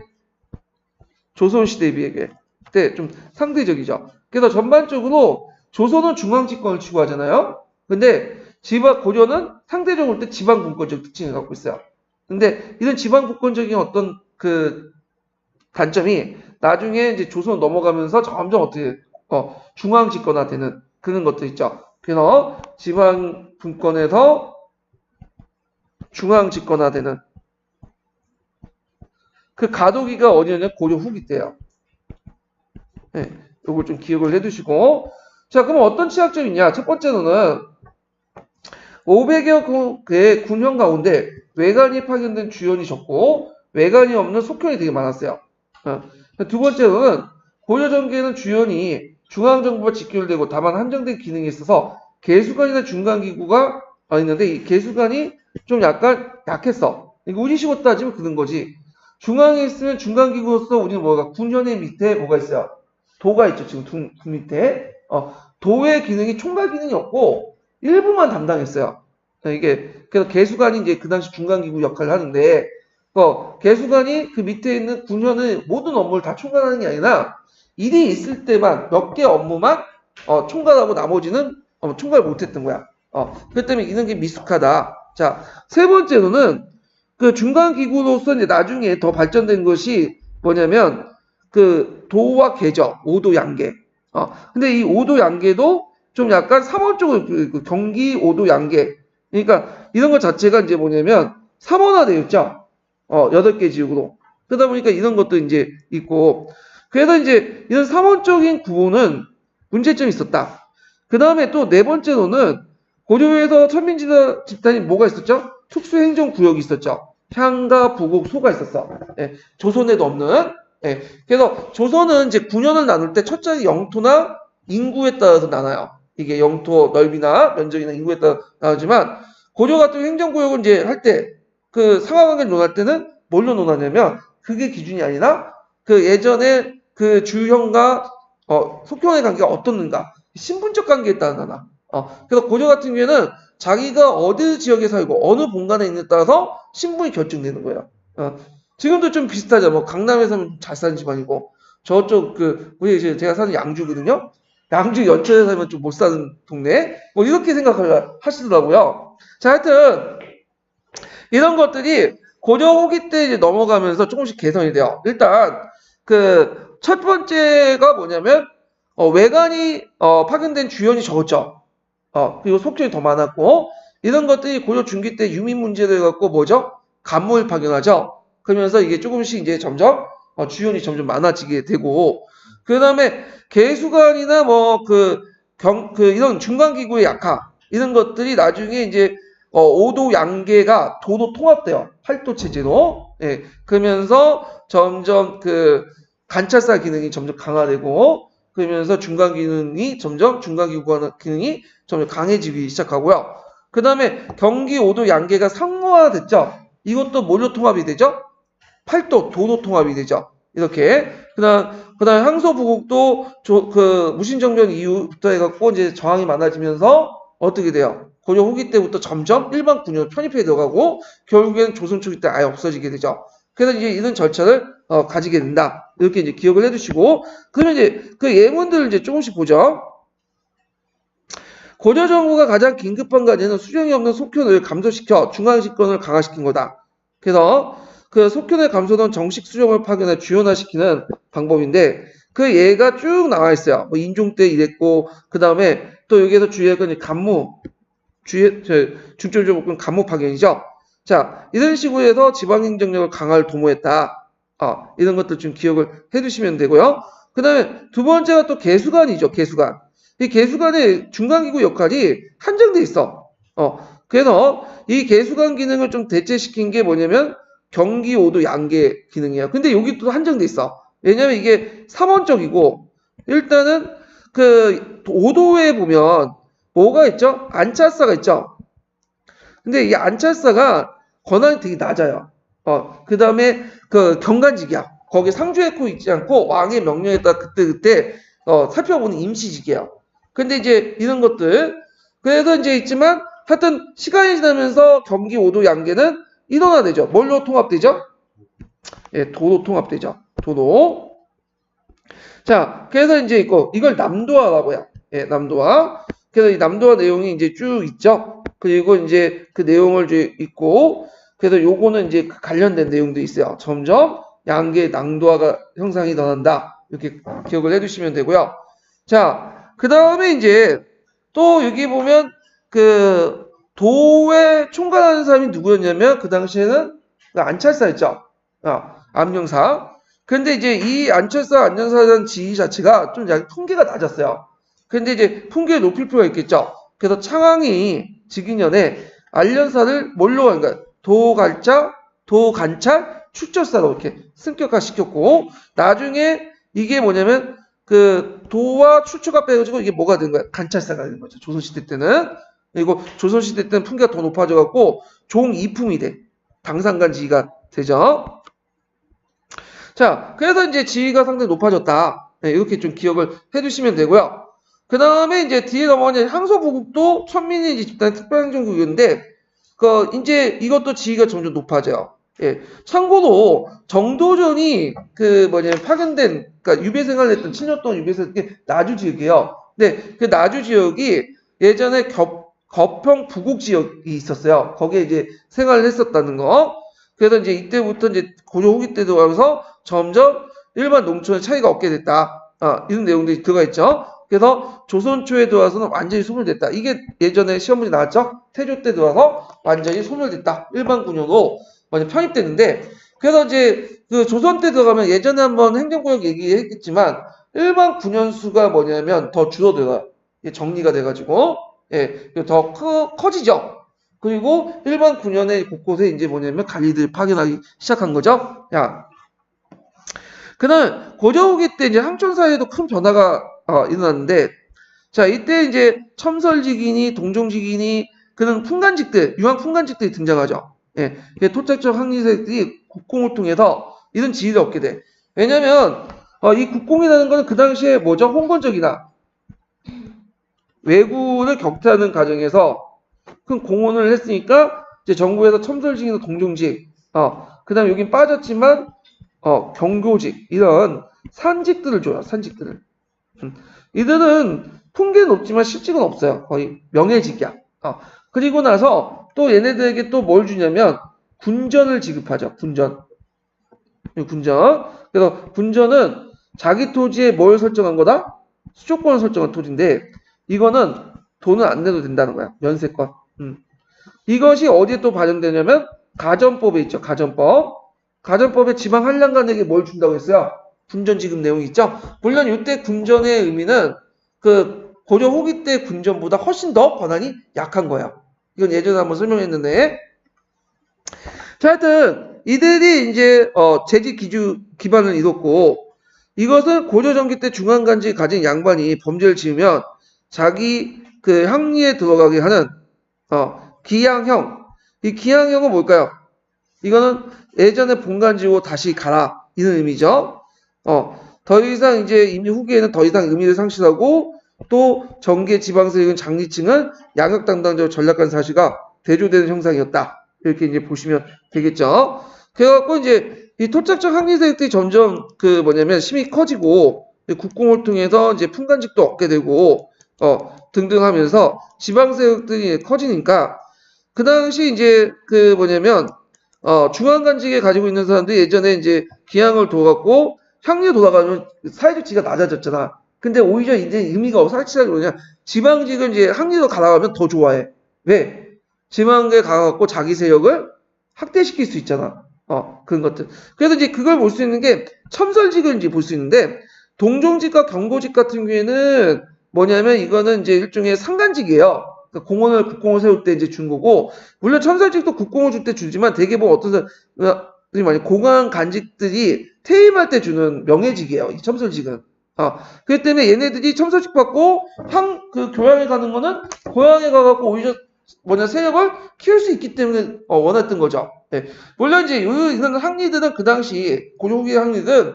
Speaker 1: 조선시대에 비해 때 좀 상대적이죠. 그래서 전반적으로 조선은 중앙집권을 추구하잖아요. 근데 고려는 상대적으로 볼 때 지방분권적 특징을 갖고 있어요. 근데 이런 지방분권적인 어떤 단점이 나중에 이제 조선 넘어가면서 점점 중앙 집권화되는 그런 것도 있죠. 그래서 지방 분권에서 중앙 집권화되는 그 가도기가 어디냐면 고려 후기 때예요. 네, 요걸 좀 기억을 해두시고. 자, 그럼 어떤 취약점이 있냐? 첫 번째로는 500여 개의 군현 가운데 외관이 파견된 주연이 적고 외관이 없는 속현이 되게 많았어요. 두 번째로는 고려 전기에는 주연이 중앙정부와 직결되고 다만 한정된 기능이 있어서 개수관이나 중간기구가 있는데 이 개수관이 좀 약간 약했어. 이거 우리식으로 따지면 그런 거지. 중앙에 있으면 중간기구로서 우리는 뭐가 군현의 밑에 뭐가 있어요? 도가 있죠. 지금 둔 밑에. 도의 기능이 총괄 기능이 없고 일부만 담당했어요. 이게 그래서 개수관이 이제 그 당시 중간기구 역할을 하는데 개수관이 그 밑에 있는 군현의 모든 업무를 다 총괄하는 게 아니라 일이 있을 때만 몇 개 업무만 총괄하고 나머지는 총괄 못했던 거야. 그렇기 때문에 이런 게 미숙하다. 자, 세 번째로는 그 중간기구로서 이제 나중에 더 발전된 것이 뭐냐면 그 도와 계죠. 5도 양계. 근데 이 5도 양계도 좀 약간 3원 쪽으로 그 경기 5도 양계. 그러니까 이런 것 자체가 이제 뭐냐면 3원화되어 있죠. 8개 지역으로. 그러다 보니까 이런 것도 이제 있고. 그래서 이제 이런 3원적인 구호는 문제점이 있었다. 그 다음에 또 네 번째로는 고려에서 천민 집단이 뭐가 있었죠? 특수행정구역이 있었죠. 향가, 부곡, 소가 있었어. 예, 조선에도 없는. 예, 그래서 조선은 이제 군현을 나눌 때 첫째 영토나 인구에 따라서 나눠요. 이게 영토 넓이나 면적이나 인구에 따라 나누지만 고려 같은 행정구역을 이제 할 때 그 상하관계를 논할 때는 뭘로 논하냐면 그게 기준이 아니라 그 예전에 그 주형과 속형의 관계가 어떻는가 신분적 관계에 따라 나눠. 그래서 고려 같은 경우에는 자기가 어디 지역에 살고 어느 본관에 있느냐에 따라서 신분이 결정되는 거예요. 지금도 좀 비슷하죠. 뭐 강남에 살면 잘 사는 집안이고 저쪽 우리 이제 제가 사는 양주거든요. 양주 연천에 살면 좀 못 사는 동네. 뭐 이렇게 생각하시더라고요. 자, 하여튼 이런 것들이 고려 후기 때 이제 넘어가면서 조금씩 개선이 돼요. 일단 그 첫 번째가 뭐냐면 외관이 파견된 주연이 적었죠. 그리고 속전이 더 많았고 이런 것들이 고려 중기 때 유민 문제로 해갖고 뭐죠? 간모를 파견하죠. 그러면서 이게 조금씩 이제 점점 주연이 점점 많아지게 되고 그 다음에 개수관이나 이런 중간기구의 약화 이런 것들이 나중에 이제 5도 양계가 도로 통합돼요. 8도 체제로. 예, 그러면서 점점 그 관찰사 기능이 점점 강화되고 그러면서 중간기구 기능이 점점 강해지기 시작하고요. 그 다음에 경기 5도 양계가 상호화됐죠. 이것도 뭘로 통합이 되죠? 8도 도로 통합이 되죠. 이렇게. 그다음 항소 부국도 무신정변 이후부터 해갖고 이제 저항이 많아지면서 어떻게 돼요? 고려 후기 때부터 점점 일반 군역으로 편입해 들어가고 결국에는 조선 초기 때 아예 없어지게 되죠. 그래서 이제 이런 절차를 가지게 된다. 이렇게 이제 기억을 해두시고 그러면 이제 그 예문들을 이제 조금씩 보죠. 고려 정부가 가장 긴급한 과제는 수령이 없는 속현을 감소시켜 중앙집권을 강화시킨 거다. 그래서 그 속현을 감소던 정식 수령을 파견해 주연화시키는 방법인데 그 예가 쭉 나와 있어요. 뭐 인종 때 이랬고 그 다음에 또 여기에서 주의할 건 간무 중점적으로 간무 파견이죠. 자, 이런 식으로 해서 지방행정력을 강화를 도모했다. 이런 것들 좀 기억을 해두시면 되고요. 그 다음에 두 번째가 또 개수관이죠. 개수관. 이 개수관의 중간기구 역할이 한정돼 있어. 그래서 이 개수관 기능을 좀 대체시킨 게 뭐냐면 경기 5도 양계 기능이야. 근데 여기 또 한정돼 있어. 왜냐면 이게 3원적이고 일단은 그 5도에 보면 뭐가 있죠? 안찰사가 있죠. 근데 이 안찰사가 권한이 되게 낮아요. 그 다음에 그 경관직이야. 거기 상주해코 있지 않고 왕의 명령에 따라 그때 살펴보는 임시직이에요. 근데 이제 이런 것들 그래서 이제 있지만 하여튼 시간이 지나면서 경기 5도 양계는 일원화되죠. 뭘로 통합되죠? 예, 도로 통합되죠. 도로. 자, 그래서 이제 이걸 남도화라고 해요. 예, 남도화. 그래서 이 남도화 내용이 이제 쭉 있죠. 그리고 이제 그 내용을 이제 있고, 그래서 요거는 이제 관련된 내용도 있어요. 점점 양계 낭도화가 형상이 일어난다. 이렇게 기억을 해두시면 되고요. 자, 그 다음에 이제 또 여기 보면 그 도에 총괄하는 사람이 누구였냐면 그 당시에는 그 안찰사였죠. 암령사. 근데 이제 이 안철사, 안녕사라는 지위 자체가 좀 약간 풍계가 낮았어요. 근데 이제 풍계를 높일 필요가 있겠죠. 그래서 창왕이 즉위년에 안련사를 뭘로 한가? 도갈자, 도관찰, 출절사로 이렇게 승격화 시켰고, 나중에 이게 뭐냐면 그 도와 출처가 빼가지고 이게 뭐가 된 거야? 관찰사가 된 거죠. 조선시대 때는. 그리고 조선시대 때는 풍계가 더 높아져갖고 종이품이 돼. 당상간 지위가 되죠. 자, 그래서 이제 지위가 상당히 높아졌다. 네, 이렇게 좀 기억을 해두시면 되고요. 그 다음에 이제 뒤에 넘어가는 항소부국도 천민이 이제 집단 특별행정국인데, 이제 이것도 지위가 점점 높아져요. 예. 참고로 정도전이 파견된, 그러니까 유배 생활을 했던 7년 동안 유배 생활 게 나주 지역이에요. 근데 그 나주 지역이 예전에 거평 부국 지역이 있었어요. 거기에 이제 생활을 했었다는 거. 그래서 이제 이때부터 이제 고조 후기 때 들어가면서 점점 일반 농촌의 차이가 없게 됐다. 이런 내용들이 들어가 있죠. 그래서 조선 초에 들어와서는 완전히 소멸됐다. 이게 예전에 시험 문제 나왔죠. 태조 때 들어와서 완전히 소멸됐다. 일반 군역으로 완전 편입됐는데, 그래서 이제 그 조선 때 들어가면 예전에 한번 행정구역 얘기했겠지만 일반 군nhân 수가 뭐냐면 더 줄어들어요. 정리가 돼가지고 더 커지죠. 그리고 일반 군현의 곳곳에 이제 뭐냐면 관리들 파견하기 시작한 거죠. 야, 그날 고려 후기 때 이제 항촌사에도 큰 변화가 일어났는데, 자, 이때 이제 첨설직인이 동종직인이 그런 풍간직들, 유황 풍간직들이 등장하죠. 예, 토착적 항리세들이 국공을 통해서 이런 지위를 얻게 돼. 왜냐면 이 국공이라는 것은 그 당시에 뭐죠? 홍건적이나 왜군을 격퇴하는 과정에서 큰 공헌을 했으니까 이제 정부에서 첨설직이나 동종직, 그다음 여긴 빠졌지만 경교직 이런 산직들을 줘요. 산직들을. 이들은 풍계는 높지만 실직은 없어요. 거의 명예직이야. 그리고 나서 또 얘네들에게 또 뭘 주냐면 군전을 지급하죠. 군전. 그래서 군전은 자기 토지에 뭘 설정한 거다? 수조권을 설정한 토지인데 이거는 돈은 안 내도 된다는 거야. 면세권. 이것이 어디에 또 반영되냐면 가전법에 있죠. 가전법. 가전법에 지방 한량간에게 뭘 준다고 했어요? 군전 지급 내용이 있죠. 물론 이때 군전의 의미는 그 고려 후기 때 군전보다 훨씬 더 권한이 약한 거예요. 이건 예전에 한번 설명했는데, 자, 하여튼 이들이 이제 재직 기반을 이뤘고, 이것은 고려 전기 때 중앙간지 가진 양반이 범죄를 지으면 자기 그 향리에 들어가게 하는 기양형. 이 기양형은 뭘까요? 이거는 예전에 본관지고 다시 가라 이런 의미죠. 더 이상 이제 이미 후기에는 더 이상 의미를 상실하고 또 정계 지방세력은 장리층은 양역 담당자로 전락한 사실과 대조되는 형상이었다. 이렇게 이제 보시면 되겠죠. 그래갖고 이제 이 토착적 항리세력들이 점점 힘이 커지고 국공을 통해서 이제 풍간직도 얻게 되고 등등 하면서 지방세력들이 커지니까 그 당시 이제 중앙간직에 가지고 있는 사람들이 예전에 이제 기양을 둬갖고 향리에 돌아가면 사회적 지위가 낮아졌잖아. 근데 오히려 이제 의미가 없어. 확실하게 뭐냐. 지방직을 이제 항리로 가라가면 더 좋아해. 왜? 지방에 가갖고 자기 세력을 확대시킬 수 있잖아. 그런 것들. 그래서 이제 그걸 볼 수 있는 게 첨설직을 이제 볼 수 있는데, 동종직과 경고직 같은 경우에는 뭐냐면 이거는 이제 일종의 상간직이에요. 그러니까 국공을 세울 때 이제 준 거고, 물론 첨설직도 국공을 줄 때 주지만 대개 뭐 어떤 사람이 공안 간직들이 퇴임할 때 주는 명예직이에요. 이 첨설직은. 그렇기 때문에 얘네들이 첨설직 받고 교양에 가는 거는 고향에 가갖고 오히려 세력을 키울 수 있기 때문에 원했던 거죠. 네. 물론 이제 이런 항리들은 그 당시 고려 후기 항리들은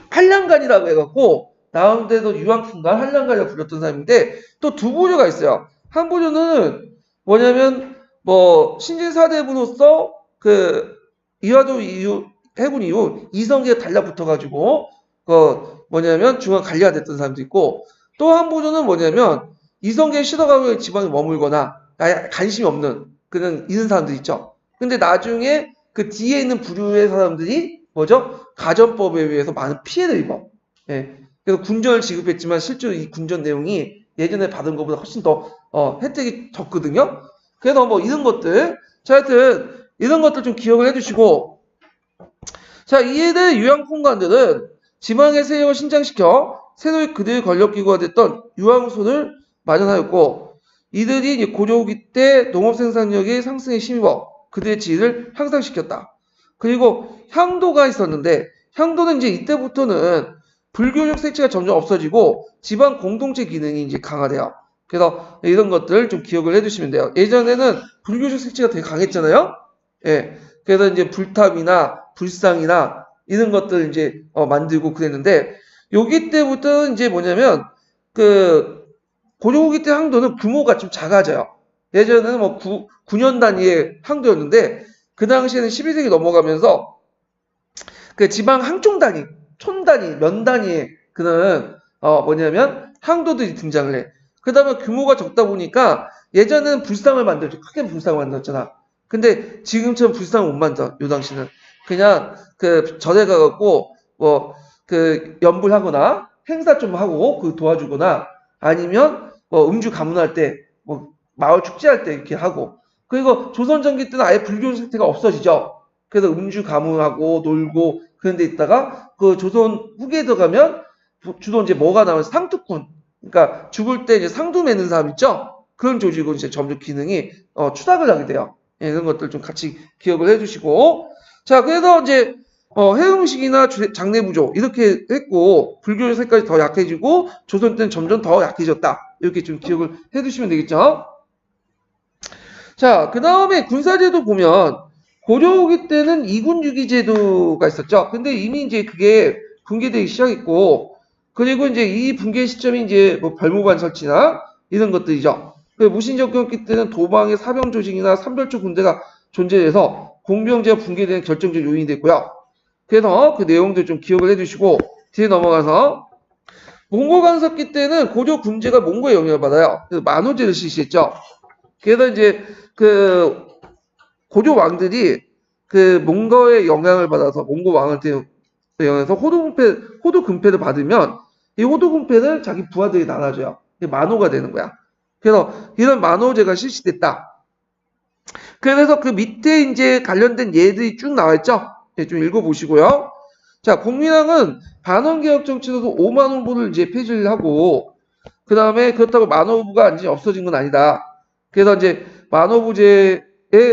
Speaker 1: 한량간이라고 해갖고 나름대로 유황풍간 한량간이라고 불렸던 사람인데 또 두 부류가 있어요. 한 부류는 뭐냐면 신진사대부로서 이화도 해군 이후 이성계에 달라붙어가지고 중앙 관리가 됐던 사람도 있고, 또 한 부류는 뭐냐면 이성계에 실어가고 지방에 머물거나 관심이 없는 이런 사람들 있죠. 근데 나중에 그 뒤에 있는 부류의 사람들이 가전법에 의해서 많은 피해를 입어. 예. 그래서 군전을 지급했지만 실제로 이 군전 내용이 예전에 받은 것보다 훨씬 더 혜택이 적거든요. 그래서 뭐 이런 것들, 자, 하여튼 이런 것들 좀 기억을 해주시고, 자, 이에 대해 유양폰관들은 지방의 세력을 신장시켜 새로이 그들의 권력기구가 됐던 유황소를 마련하였고, 이들이 이제 고려 후기 때 농업 생산력의 상승에 힘입어 그들의 지위를 향상시켰다. 그리고 향도가 있었는데, 향도는 이제 이때부터는 불교적 색채가 점점 없어지고 지방 공동체 기능이 이제 강화돼요. 그래서 이런 것들 좀 기억을 해두시면 돼요. 예전에는 불교적 색채가 되게 강했잖아요. 예. 그래서 이제 불탑이나 불상이나 이런 것들 이제 만들고 그랬는데, 여기 때부터 이제 뭐냐면 그 고려 후기 때 항도는 규모가 좀 작아져요. 예전에는 뭐 9년 단위의 항도였는데 그 당시에는 12세기 넘어가면서 그 지방 항촌 단위, 촌 단위, 면 단위의 그런 뭐냐면 항도들이 등장을 해. 그 다음에 규모가 적다 보니까 예전에는 불상을 만들죠. 크게 불상을 만들었잖아. 근데 지금처럼 불상을 못 만들어. 요 당시는 그냥 그 절에 가갖고 뭐 그 연불하거나 행사 좀 하고 그 도와주거나 아니면 뭐 음주 가문할 때 뭐 마을 축제할 때 이렇게 하고, 그리고 조선 전기 때는 아예 불교 상태가 없어지죠. 그래서 음주 가문하고 놀고 그런 데 있다가 그 조선 후기에 들어가면 주로 이제 뭐가 나오면 상투꾼, 그러니까 죽을 때 이제 상두 매는 사람 있죠. 그런 조직으로 이제 점점 기능이 추락을 하게 돼요. 예, 이런 것들 좀 같이 기억을 해주시고, 자, 그래서 이제 해음식이나 장례부조 이렇게 했고 불교 색깔이 더 약해지고 조선 때는 점점 더 약해졌다. 이렇게 좀 기억을 해두시면 되겠죠. 자, 그 다음에 군사제도 보면 고려 후기 때는 이군유기 제도가 있었죠. 근데 이미 이제 그게 붕괴되기 시작했고, 그리고 이제 이 붕괴 시점이 이제 뭐 별무반 설치나 이런 것들이죠. 무신정권기 때는 도방의 사병 조직이나 삼별초 군대가 존재해서 공병제가 붕괴되는 결정적 요인이 됐고요. 그래서 그 내용들 좀 기억을 해두시고 뒤에 넘어가서 몽골 강섭기 때는 고려 군제가 몽골의 영향을 받아요. 그래서 만호제를 실시했죠. 그래서 이제 그 고려 왕들이 그 몽골의 영향을 받아서 몽골 왕한테 영향해서 호도 금패를 받으면 이 호도 금패를 자기 부하들이 나눠줘요. 이게 만호가 되는 거야. 그래서 이런 만호제가 실시됐다. 그래서 그 밑에 이제 관련된 예들이 쭉 나와 있죠. 네, 좀 읽어보시고요. 자, 국민왕은 반원개혁 정치로서 5만 후보를 이제 폐지를 하고, 그 다음에 그렇다고 만호부가 이제 없어진 건 아니다. 그래서 이제 만호부제의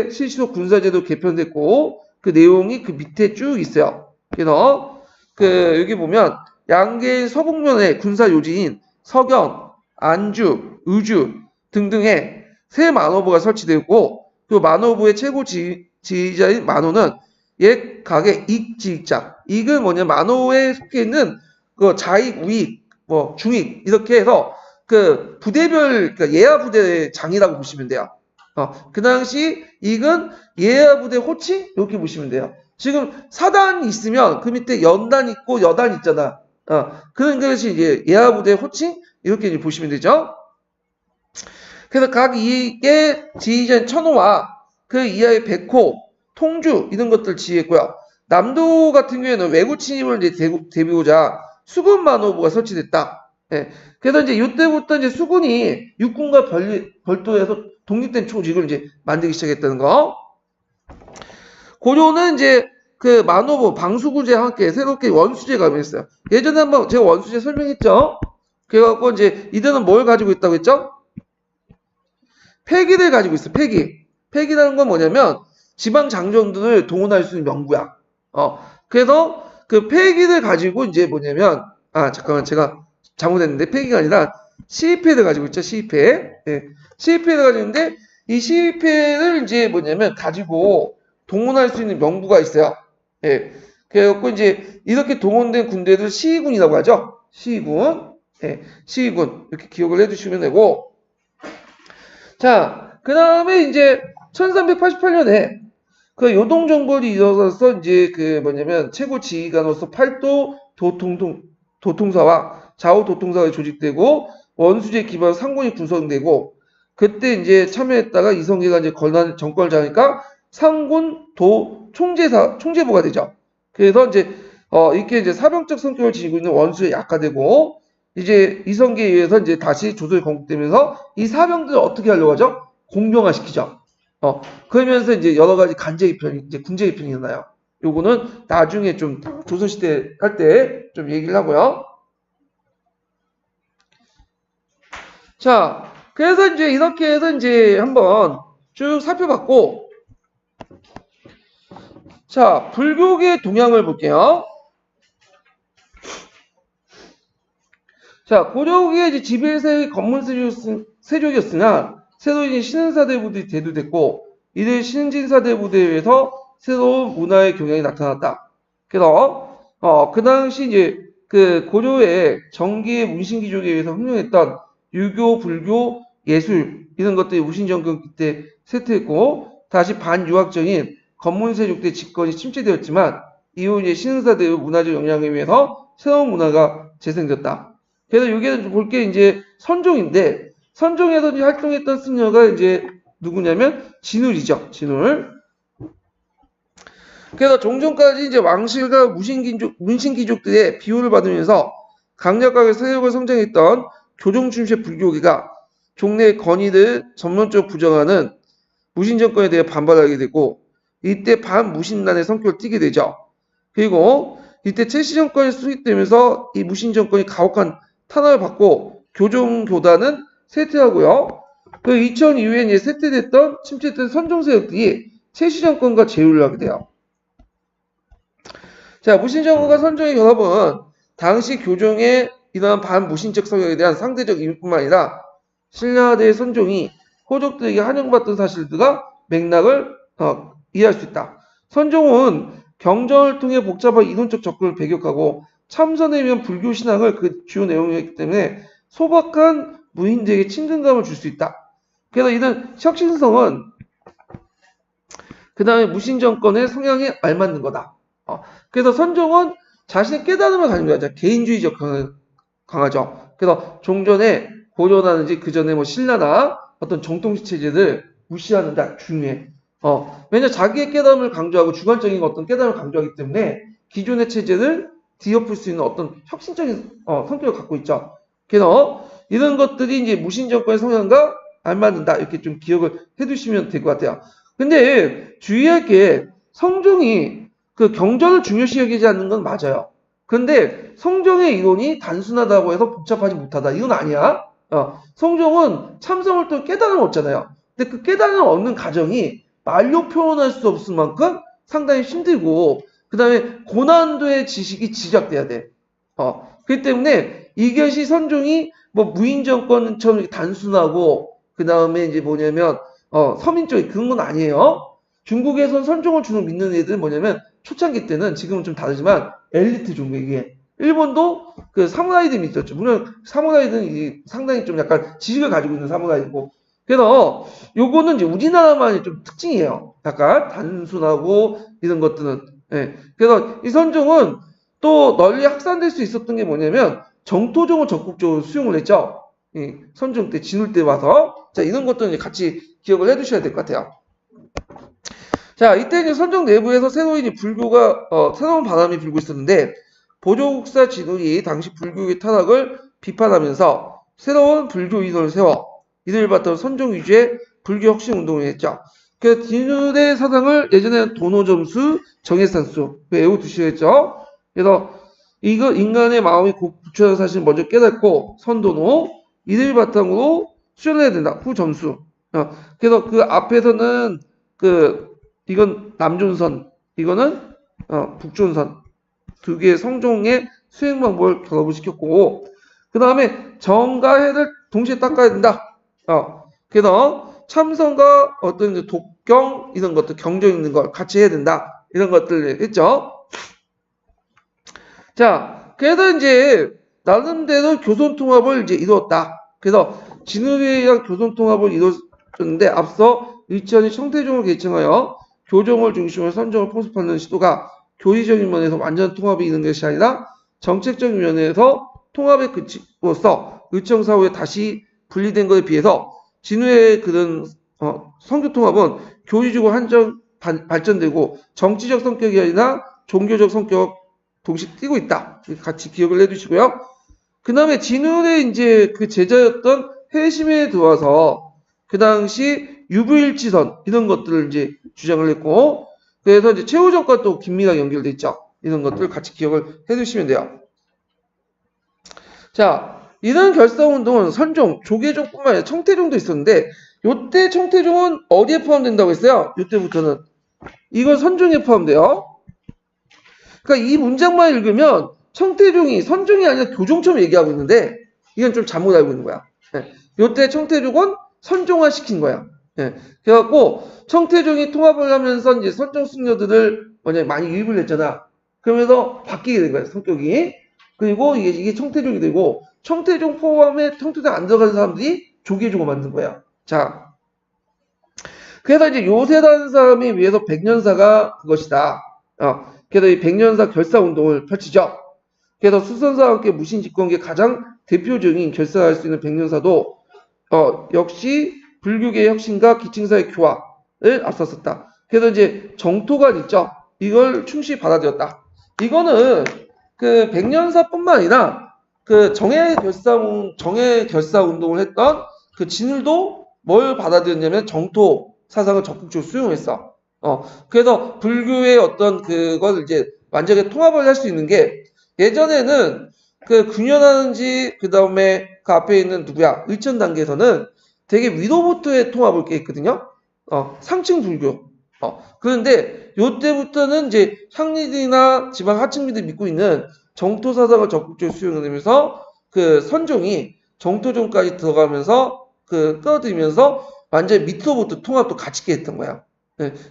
Speaker 1: 실시로 군사제도 개편됐고, 그 내용이 그 밑에 쭉 있어요. 그래서 그 여기 보면 양계인 서북면에 군사 요지인 서경, 안주, 의주 등등의 새 만호부가 설치되었고, 그 만호부의 최고 지휘자인 만호는 옛 각의 익지익자. 익은 뭐냐, 만호에 속해 있는 그 자익, 우익, 뭐 중익 이렇게 해서 그 부대별, 그러니까 예하 부대 장이라고 보시면 돼요. 그 당시 익은 예하 부대 호칭 이렇게 보시면 돼요. 지금 사단 있으면 그 밑에 연단 있고 여단 있잖아. 그런 것이 이제 예하 부대 호칭 이렇게 이제 보시면 되죠. 그래서 각 이익의 지휘자인 천호와 그 이하의 백호, 통주 이런 것들 지휘했고요. 남도 같은 경우에는 외구 침입을 이제 대비하고자 수군 만호부가 설치됐다. 예. 그래서 이제 이때부터 이제 수군이 육군과 별도해서 독립된 조직을 이제 만들기 시작했다는 거. 고려는 이제 그 만호부, 방수구제와 함께 새롭게 원수제가 있어요. 예전에 한번 제가 원수제 설명했죠. 그래갖고 이제 이들은 뭘 가지고 있다고 했죠? 패기를 가지고 있어. 패기라는 건 뭐냐면 지방 장정들을 동원할 수 있는 명부야. 그래서 그 패기를 가지고 이제 뭐냐면, 잠깐만, 제가 잘못했는데 패기가 아니라 시위패를 가지고 있죠. 시위패. 예. 시위패를 가지고 있는데 이 시위패를 이제 뭐냐면 가지고 동원할 수 있는 명부가 있어요. 예. 그래갖고 이제 이렇게 동원된 군대를 시위군이라고 하죠. 시위군. 예. 시위군. 이렇게 기억을 해두시면 되고. 자, 그 다음에 이제 1388년에 그 요동정벌이 이어져서 이제 그 뭐냐면 최고 지휘관으로서 팔도 도통사와 좌우 도통사가 조직되고 원수제 기반 상군이 구성되고, 그때 이제 참여했다가 이성계가 이제 정권을 잡으니까 상군 도 총재부가 되죠. 그래서 이제 이렇게 이제 사병적 성격을 지니고 있는 원수에 약화되고, 이제 이성계에 의해서 이제 다시 조선이 건국되면서 이 사병들을 어떻게 하려고 하죠? 공병화시키죠. 그러면서 이제 여러 가지 간제 개편이, 이제 군제 개편이 일어나요. 요거는 나중에 좀 조선시대 할 때 좀 얘기를 하고요. 자, 그래서 이제 이렇게 해서 이제 한번 쭉 살펴봤고, 자, 불교계의 동향을 볼게요. 자, 고려국의 이제 지배세의 건문세족이었으나 새로운 신흥사대부들이 대두됐고, 이들 신진사대부대에 의해서 새로운 문화의 경향이 나타났다. 그래서 그 당시 이제 그 고려의 정기의 문신기족에 의해서 흥행했던 유교, 불교, 예술 이런 것들이 무신정권 때 쇠퇴했고, 다시 반유학적인 건문세족 때 집권이 침체되었지만 이후 이제 신흥사대의 문화적 영향에 의해서 새로운 문화가 재생됐다. 그래서 여기에 볼 게 이제 선종인데, 선종에서 이제 활동했던 승려가 이제 누구냐면 진울이죠. 진울. 그래서 종전까지 이제 왕실과 문신귀족들의 비호를 받으면서 강력하게 세력을 성장했던 교종 출신 불교계가 종래의 건의를 전면적으로 부정하는 무신 정권에 대해 반발하게 되고, 이때 반무신란의 성격을 띠게 되죠. 그리고 이때 최씨 정권이 수립되면서 이 무신 정권이 가혹한 탄압을 받고 교종 교단은 쇠퇴하고요. 그 2000 이후에 이제 쇠퇴됐던 침체됐던 선종 세력들이 최씨 정권과 제휴를 하게 돼요. 자, 무신 정권과 선종의 결합은 당시 교종의 이러한 반무신적 성향에 대한 상대적 이유뿐만 아니라 신라대의 선종이 호족들에게 환영받던 사실들과 맥락을 이해할 수 있다. 선종은 경전을 통해 복잡한 이론적 접근을 배격하고 참선에 의한 불교 신앙을 그 주요 내용이었기 때문에 소박한 무인들에게 친근감을 줄 수 있다. 그래서 이런 혁신성은 그 다음에 무신정권의 성향에 알맞는 거다. 그래서 선종은 자신의 깨달음을 가진 거야. 개인주의적 강하죠. 그래서 종전에 고려라든지 그 전에 뭐 신라나 어떤 정통시 체제를 무시하는 데 중요해. 왜냐 자기의 깨달음을 강조하고 주관적인 어떤 깨달음을 강조하기 때문에 기존의 체제를 뒤엎을 수 있는 어떤 혁신적인 성격을 갖고 있죠. 그래서 이런 것들이 이제 무신정권의 성향과 알맞는다 이렇게 좀 기억을 해두시면 될 것 같아요. 근데 주의할 게 성종이 그 경전을 중요시 여기지 않는 건 맞아요. 근데 성종의 이론이 단순하다고 해서 복잡하지 못하다 이건 아니야. 성종은 참성을 또 깨달음을 얻잖아요. 근데 그 깨달음을 얻는 과정이 말로 표현할 수 없을 만큼 상당히 힘들고 그 다음에 고난도의 지식이 집약돼야 돼. 그렇기 때문에 이것이 선종이 뭐 무인정권처럼 단순하고 그 다음에 이제 뭐냐면 서민적인 그런 건 아니에요. 중국에선 선종을 주로 믿는 애들은 뭐냐면 초창기 때는 지금은 좀 다르지만 엘리트 종교 이게 일본도 그 사무라이들이 있었죠. 물론 사무라이들은 상당히 좀 약간 지식을 가지고 있는 사무라이고 그래서 요거는 이제 우리나라만의 좀 특징이에요. 약간 단순하고 이런 것들은. 예. 그래서 이 선종은 또 널리 확산될 수 있었던 게 뭐냐면 정토종을 적극적으로 수용을 했죠. 선종 때 진울 때 와서 자 이런 것도 이제 같이 기억을 해두셔야 될 것 같아요. 자 이때 이제 선종 내부에서 새로운 불교가 새로운 바람이 불고 있었는데 보조국사 진울이 당시 불교의 타락을 비판하면서 새로운 불교 이론을 세워 이를 바탕 선종 위주의 불교 혁신 운동을 했죠. 그래서 진울의 사상을 예전에는 도노점수, 정해산수 외워두시려 했죠. 그래서 이거 인간의 마음이 부처라는 사실을 먼저 깨닫고 선도노 이를 바탕으로 수련해야 된다. 후점수. 그래서 그 앞에서는 이건 남존선, 이거는 북존선 두 개의 성종의 수행 방법을 결합을 시켰고 그 다음에 정과 해를 동시에 닦아야 된다. 그래서 참선과 어떤 독경 이런 것들 경전 있는 걸 같이 해야 된다. 이런 것들을 했죠. 자, 그래서 이제 나름대로 교선통합을 이제 이루었다. 그래서 진울에 의한 교선통합을 이루었는데 앞서 일천이 청태종을 개칭하여 교종을 중심으로 선종을 포섭하는 시도가 교리적인 면에서 완전 통합이 이루는 것이 아니라 정책적인 면에서 통합의 그치로서 의청사후에 다시 분리된 것에 비해서 진우의 그런 선교통합은 교리적으로 발전되고 정치적 성격이 아니라 종교적 성격 동시에 뛰고 있다. 같이 기억을 해두시고요. 그 다음에 진훈의 이제 그 제자였던 해심에 들어와서 그 당시 유부일치선 이런 것들을 이제 주장을 했고, 그래서 이제 최우정과 또 긴밀하게 연결돼 있죠. 이런 것들 같이 기억을 해두시면 돼요. 자, 이런 결사운동은 선종, 조계종뿐만 아니라 청태종도 있었는데, 요때 청태종은 어디에 포함된다고 했어요? 요때부터는 이건 선종에 포함돼요. 그러니까 이 문장만 읽으면 청태종이 선종이 아니라 교종처럼 얘기하고 있는데, 이건 좀 잘못 알고 있는 거야. 요때 청태종은 선종화 시킨 거야. 그래갖고 청태종이 통합을 하면서 이제 선종 승려들을 많이 유입을 했잖아. 그러면서 바뀌게 된 거야, 성격이. 그리고 이게 청태종이 되고, 청태종 포함에 청태종 안 들어가는 사람들이 조계종을 만든 거야. 자, 그래서 이제 요새라는 사람이 위해서 백년사가 그것이다. 그래서 이 백년사 결사운동을 펼치죠. 그래서 수선사와 함께 무신집권계의 가장 대표적인 결사할 수 있는 백년사도 역시 불교계의 혁신과 기층사의 교화를 앞섰었다. 그래서 이제 정토관 있죠. 이걸 충실히 받아들였다. 이거는 그 백년사뿐만 아니라 그 정예 결사 운동을 했던 그 진울도 뭘 받아들였냐면 정토 사상을 적극적으로 수용했어. 그래서 불교의 어떤 그걸 이제 완전히 통합을 할 수 있는 게, 예전에는 그 군현하는지 그 다음에 그 앞에 있는 누구야 의천 단계에서는 되게 위로부터의 통합을 깨했거든요. 상층 불교. 그런데 요때부터는 이제 향리들이나 지방 하층민들이 믿고 있는 정토 사상을 적극적으로 수용하면서 그 선종이 정토종까지 들어가면서 그 끌어들이면서 완전 밑으로부터 통합도 같이 깨했던 거야.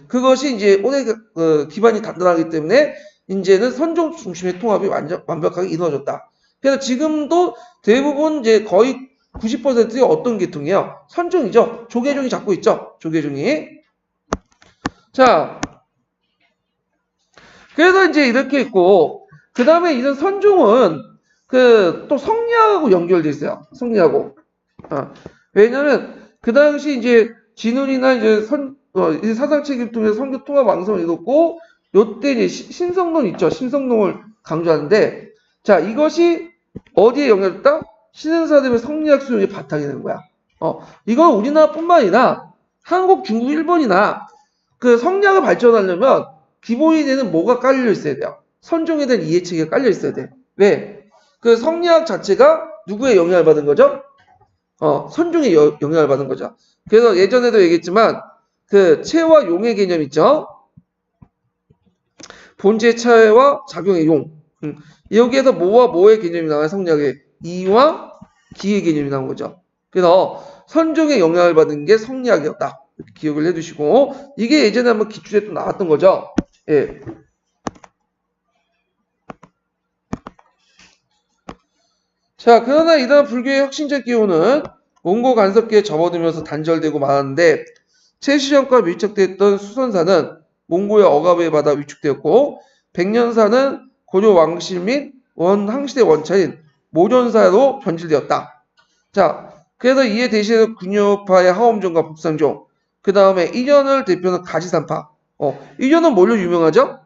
Speaker 1: 그것이 이제 오늘 기반이 단단하기 때문에 이제는 선종 중심의 통합이 완벽하게 이루어졌다. 그래서 지금도 대부분 이제 거의 90%의 어떤 계통이에요? 선종이죠. 조계종이 잡고 있죠. 조계종이. 자, 그래서 이제 이렇게 있고, 그 다음에 이런 선종은 그 또 성리학하고 연결돼 있어요. 성리하고. 왜냐면 그 당시 이제 진훈이나 이제 사상책을 통해서 선교 통합 왕성을 이뤘고, 요때 이제 신성론 있죠. 신성론을 강조하는데, 자, 이것이 어디에 연결됐다? 신흥사들의 성리학 수용의 바탕이 되는 거야. 이건 우리나라뿐만 아니라 한국, 중국, 일본이나 그 성리학을 발전하려면 기본이 되는 뭐가 깔려 있어야 돼요. 선종에 대한 이해체계가 깔려 있어야 돼. 왜? 그 성리학 자체가 누구의 영향을 받은 거죠? 선종의 영향을 받은 거죠. 그래서 예전에도 얘기했지만 그 체와 용의 개념 있죠? 본체의 차와 작용의 용. 여기에서 뭐와 뭐의 개념이 나와요? 성리학의 이와 기의 개념이 나온 거죠. 그래서 선종의 영향을 받은 게 성리학이었다. 이렇게 기억을 해두시고, 이게 예전에 한번 기출에 또 나왔던 거죠. 예. 자, 그러나 이러한 불교의 혁신적 기호는 몽고 간섭기에 접어들면서 단절되고 말았는데, 최시정과 밀착됐던 수선사는 몽고의 억압에 받아 위축되었고, 백년사는 고려 왕실 및 항시대 원차인 모련사로 변질되었다. 자, 그래서 이에 대신에 군요파의 하엄종과 북상종, 그 다음에 이련을 대표하는 가지산파. 이련은 뭘로 유명하죠?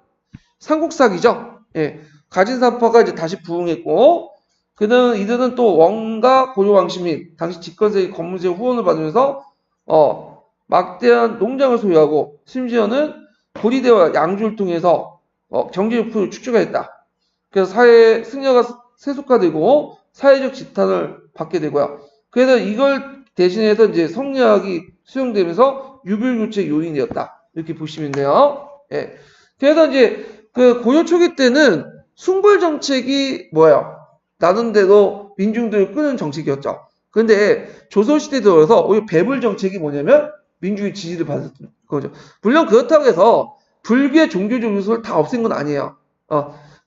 Speaker 1: 삼국사기죠. 예, 가지산파가 이제 다시 부흥했고, 이들은 또 원과 고려 왕실 및 당시 집권세의 건문세의 후원을 받으면서 막대한 농장을 소유하고, 심지어는 고리대와 양주를 통해서 경제 욕구를 축적했다. 그래서 사회 승려가 세속화되고 사회적 지탄을 받게 되고요. 그래서 이걸 대신해서 이제 성리학이 수용되면서 유불교체 요인이었다. 이렇게 보시면 돼요. 예. 그래서 이제 그 고려 초기 때는 숭불 정책이 뭐예요? 나름대로 민중들을 끄는 정책이었죠. 그런데 조선시대 들어서 오히려 배불 정책이 뭐냐면 민중의 지지를 받았던 거죠. 물론 그렇다고 해서 불교의 종교적 요소를 다 없앤 건 아니에요.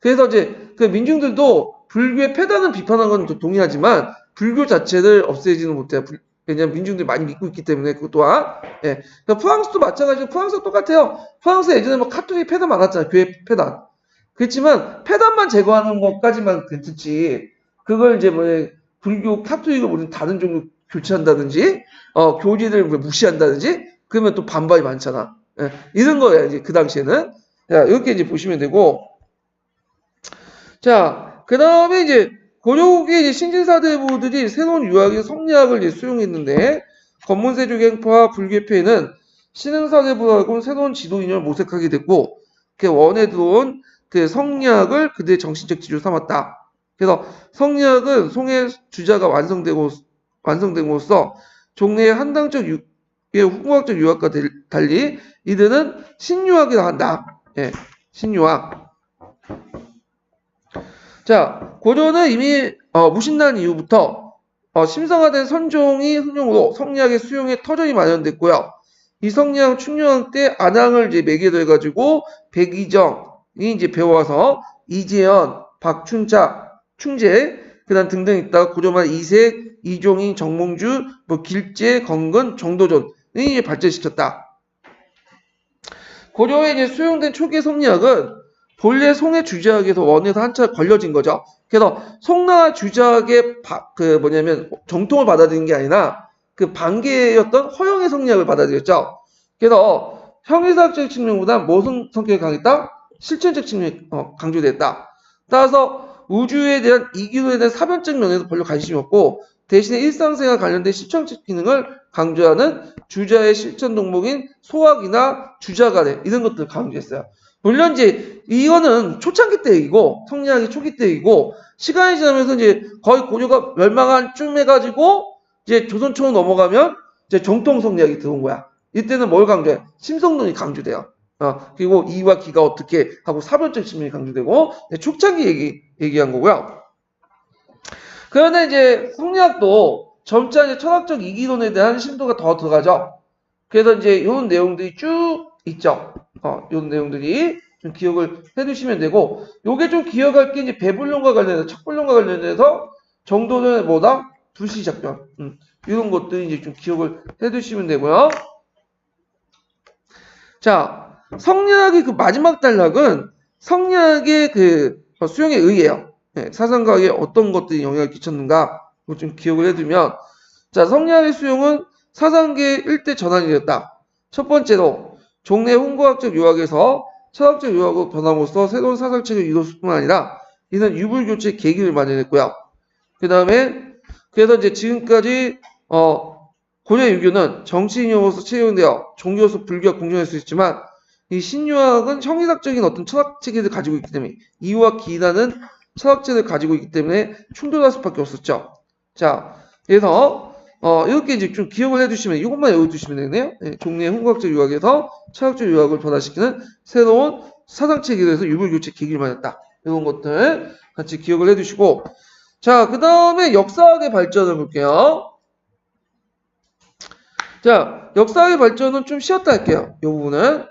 Speaker 1: 그래서 이제 그 민중들도 불교의 폐단은 비판한 건 동의하지만 불교 자체를 없애지는 못해요. 왜냐하면 민중들이 많이 믿고 있기 때문에 그것 또한. 예. 그러니까 프랑스도 마찬가지로 프랑스도 똑같아요. 프랑스 예전에 뭐 카톨릭 폐단 많았잖아요. 교회 폐단. 그렇지만 폐단만 제거하는 것까지만 괜찮지. 그걸 이제 뭐 불교 카톨릭을 우리는 다른 종교 교체한다든지 교리를 무시한다든지 그러면 또 반발이 많잖아. 예. 이런 거예요. 이제 그 당시에는. 자, 이렇게 이제 보시면 되고. 자, 그 다음에 이제 고려국의 이제 신진사대부들이 새로운 유학인 성리학을 이제 수용했는데 검문세조갱파와 불교회는 신흥사대부하고 새로운 지도 인연을 모색하게 됐고 그 원에 들어온 그 성리학을 그들의 정신적 지주로 삼았다. 그래서 성리학은 송의 주자가 완성됨으로써 종래의 한당적 후궁학적 유학과 달리 이들은 신유학이라 한다. 예, 신유학. 자, 고려는 이미 무신난 이후부터 심성화된 선종이 흥룡으로 성리학의 수용에 터전이 마련됐고요. 이 성리학 충녕왕 때 안항을 이제 매개로 해가지고 백이정이 이제 배워와서 이재현, 박춘차, 충재 그다음 등등 있다가 고려말 이색, 이종인, 정몽주, 뭐 길재, 건근, 정도전이 이제 발전시켰다. 고려에 이제 수용된 초기의 성리학은 본래 송의 주작에서 원에서 한참 걸려진 거죠. 그래서 송나라 주작의 정통을 받아들인 게 아니라 그 반계였던 허영의 성리학을 받아들였죠. 그래서 형이사학적 측면보다 모성 성격이 강했다. 실천적 측면이 강조됐다. 따라서 우주에 대한 이기도에 대한 사변적 면에서 별로 관심이 없고 대신에 일상생활 관련된 실천적 기능을 강조하는 주자의 실천 동목인 소학이나 주자가래 이런 것들을 강조했어요. 물론 이제 이거는 초창기 때 얘기고 성리학이 초기 때 얘기고 시간이 지나면서 이제 거의 고려가 멸망한 쯤 해가지고 이제 조선초로 넘어가면 이제 정통 성리학이 들어온 거야. 이때는 뭘 강조해? 심성론이 강조돼요. 그리고 이와 기가 어떻게 하고 사변적 측면이 강조되고 초창기 얘기한 거고요. 그런데 이제 성리학도 점차 이제 철학적 이기론에 대한 심도가 더 들어가죠. 그래서 이제 이런 내용들이 쭉 있죠. 이런 내용들이 좀 기억을 해두시면 되고, 요게 좀 기억할 게 이제 배불론과 관련해서, 척불론과 관련해서 정도는 뭐다? 불시작전. 이런 것들이 이제 좀 기억을 해두시면 되고요. 자, 성리학의 그 마지막 단락은 성리학의 그 수용에 의해요. 네, 사상과학에 어떤 것들이 영향을 끼쳤는가, 그거 좀 기억을 해두면, 자, 성리학의 수용은 사상계의 일대 전환이 되었다. 첫 번째로, 종래 홍보학적 유학에서 철학적 유학으로 변함으로써 새로운 사상체를 이뤘을 뿐만 아니라, 이는 유불교체의 계기를 마련했고요. 그 다음에, 그래서 이제 지금까지, 고려 유교는 정치 이념으로서 채용되어 종교로서 불교와 공존할 수 있지만, 이 신유학은 형이학적인 어떤 철학 체계를 가지고 있기 때문에, 이유와 기라는 철학체를 가지고 있기 때문에 충돌할 수밖에 없었죠. 자, 그래서 이렇게 이제 좀 기억을 해두시면 이것만 외워두시면 되겠네요. 네, 종래의 홍학적 유학에서 철학적 유학을 변화시키는 새로운 사상체계에 서 유불교체 계기를 마련했다. 이런 것들 같이 기억을 해두시고, 자, 그 다음에 역사학의 발전을 볼게요. 자, 역사학의 발전은 좀 쉬었다 할게요. 이 부분은.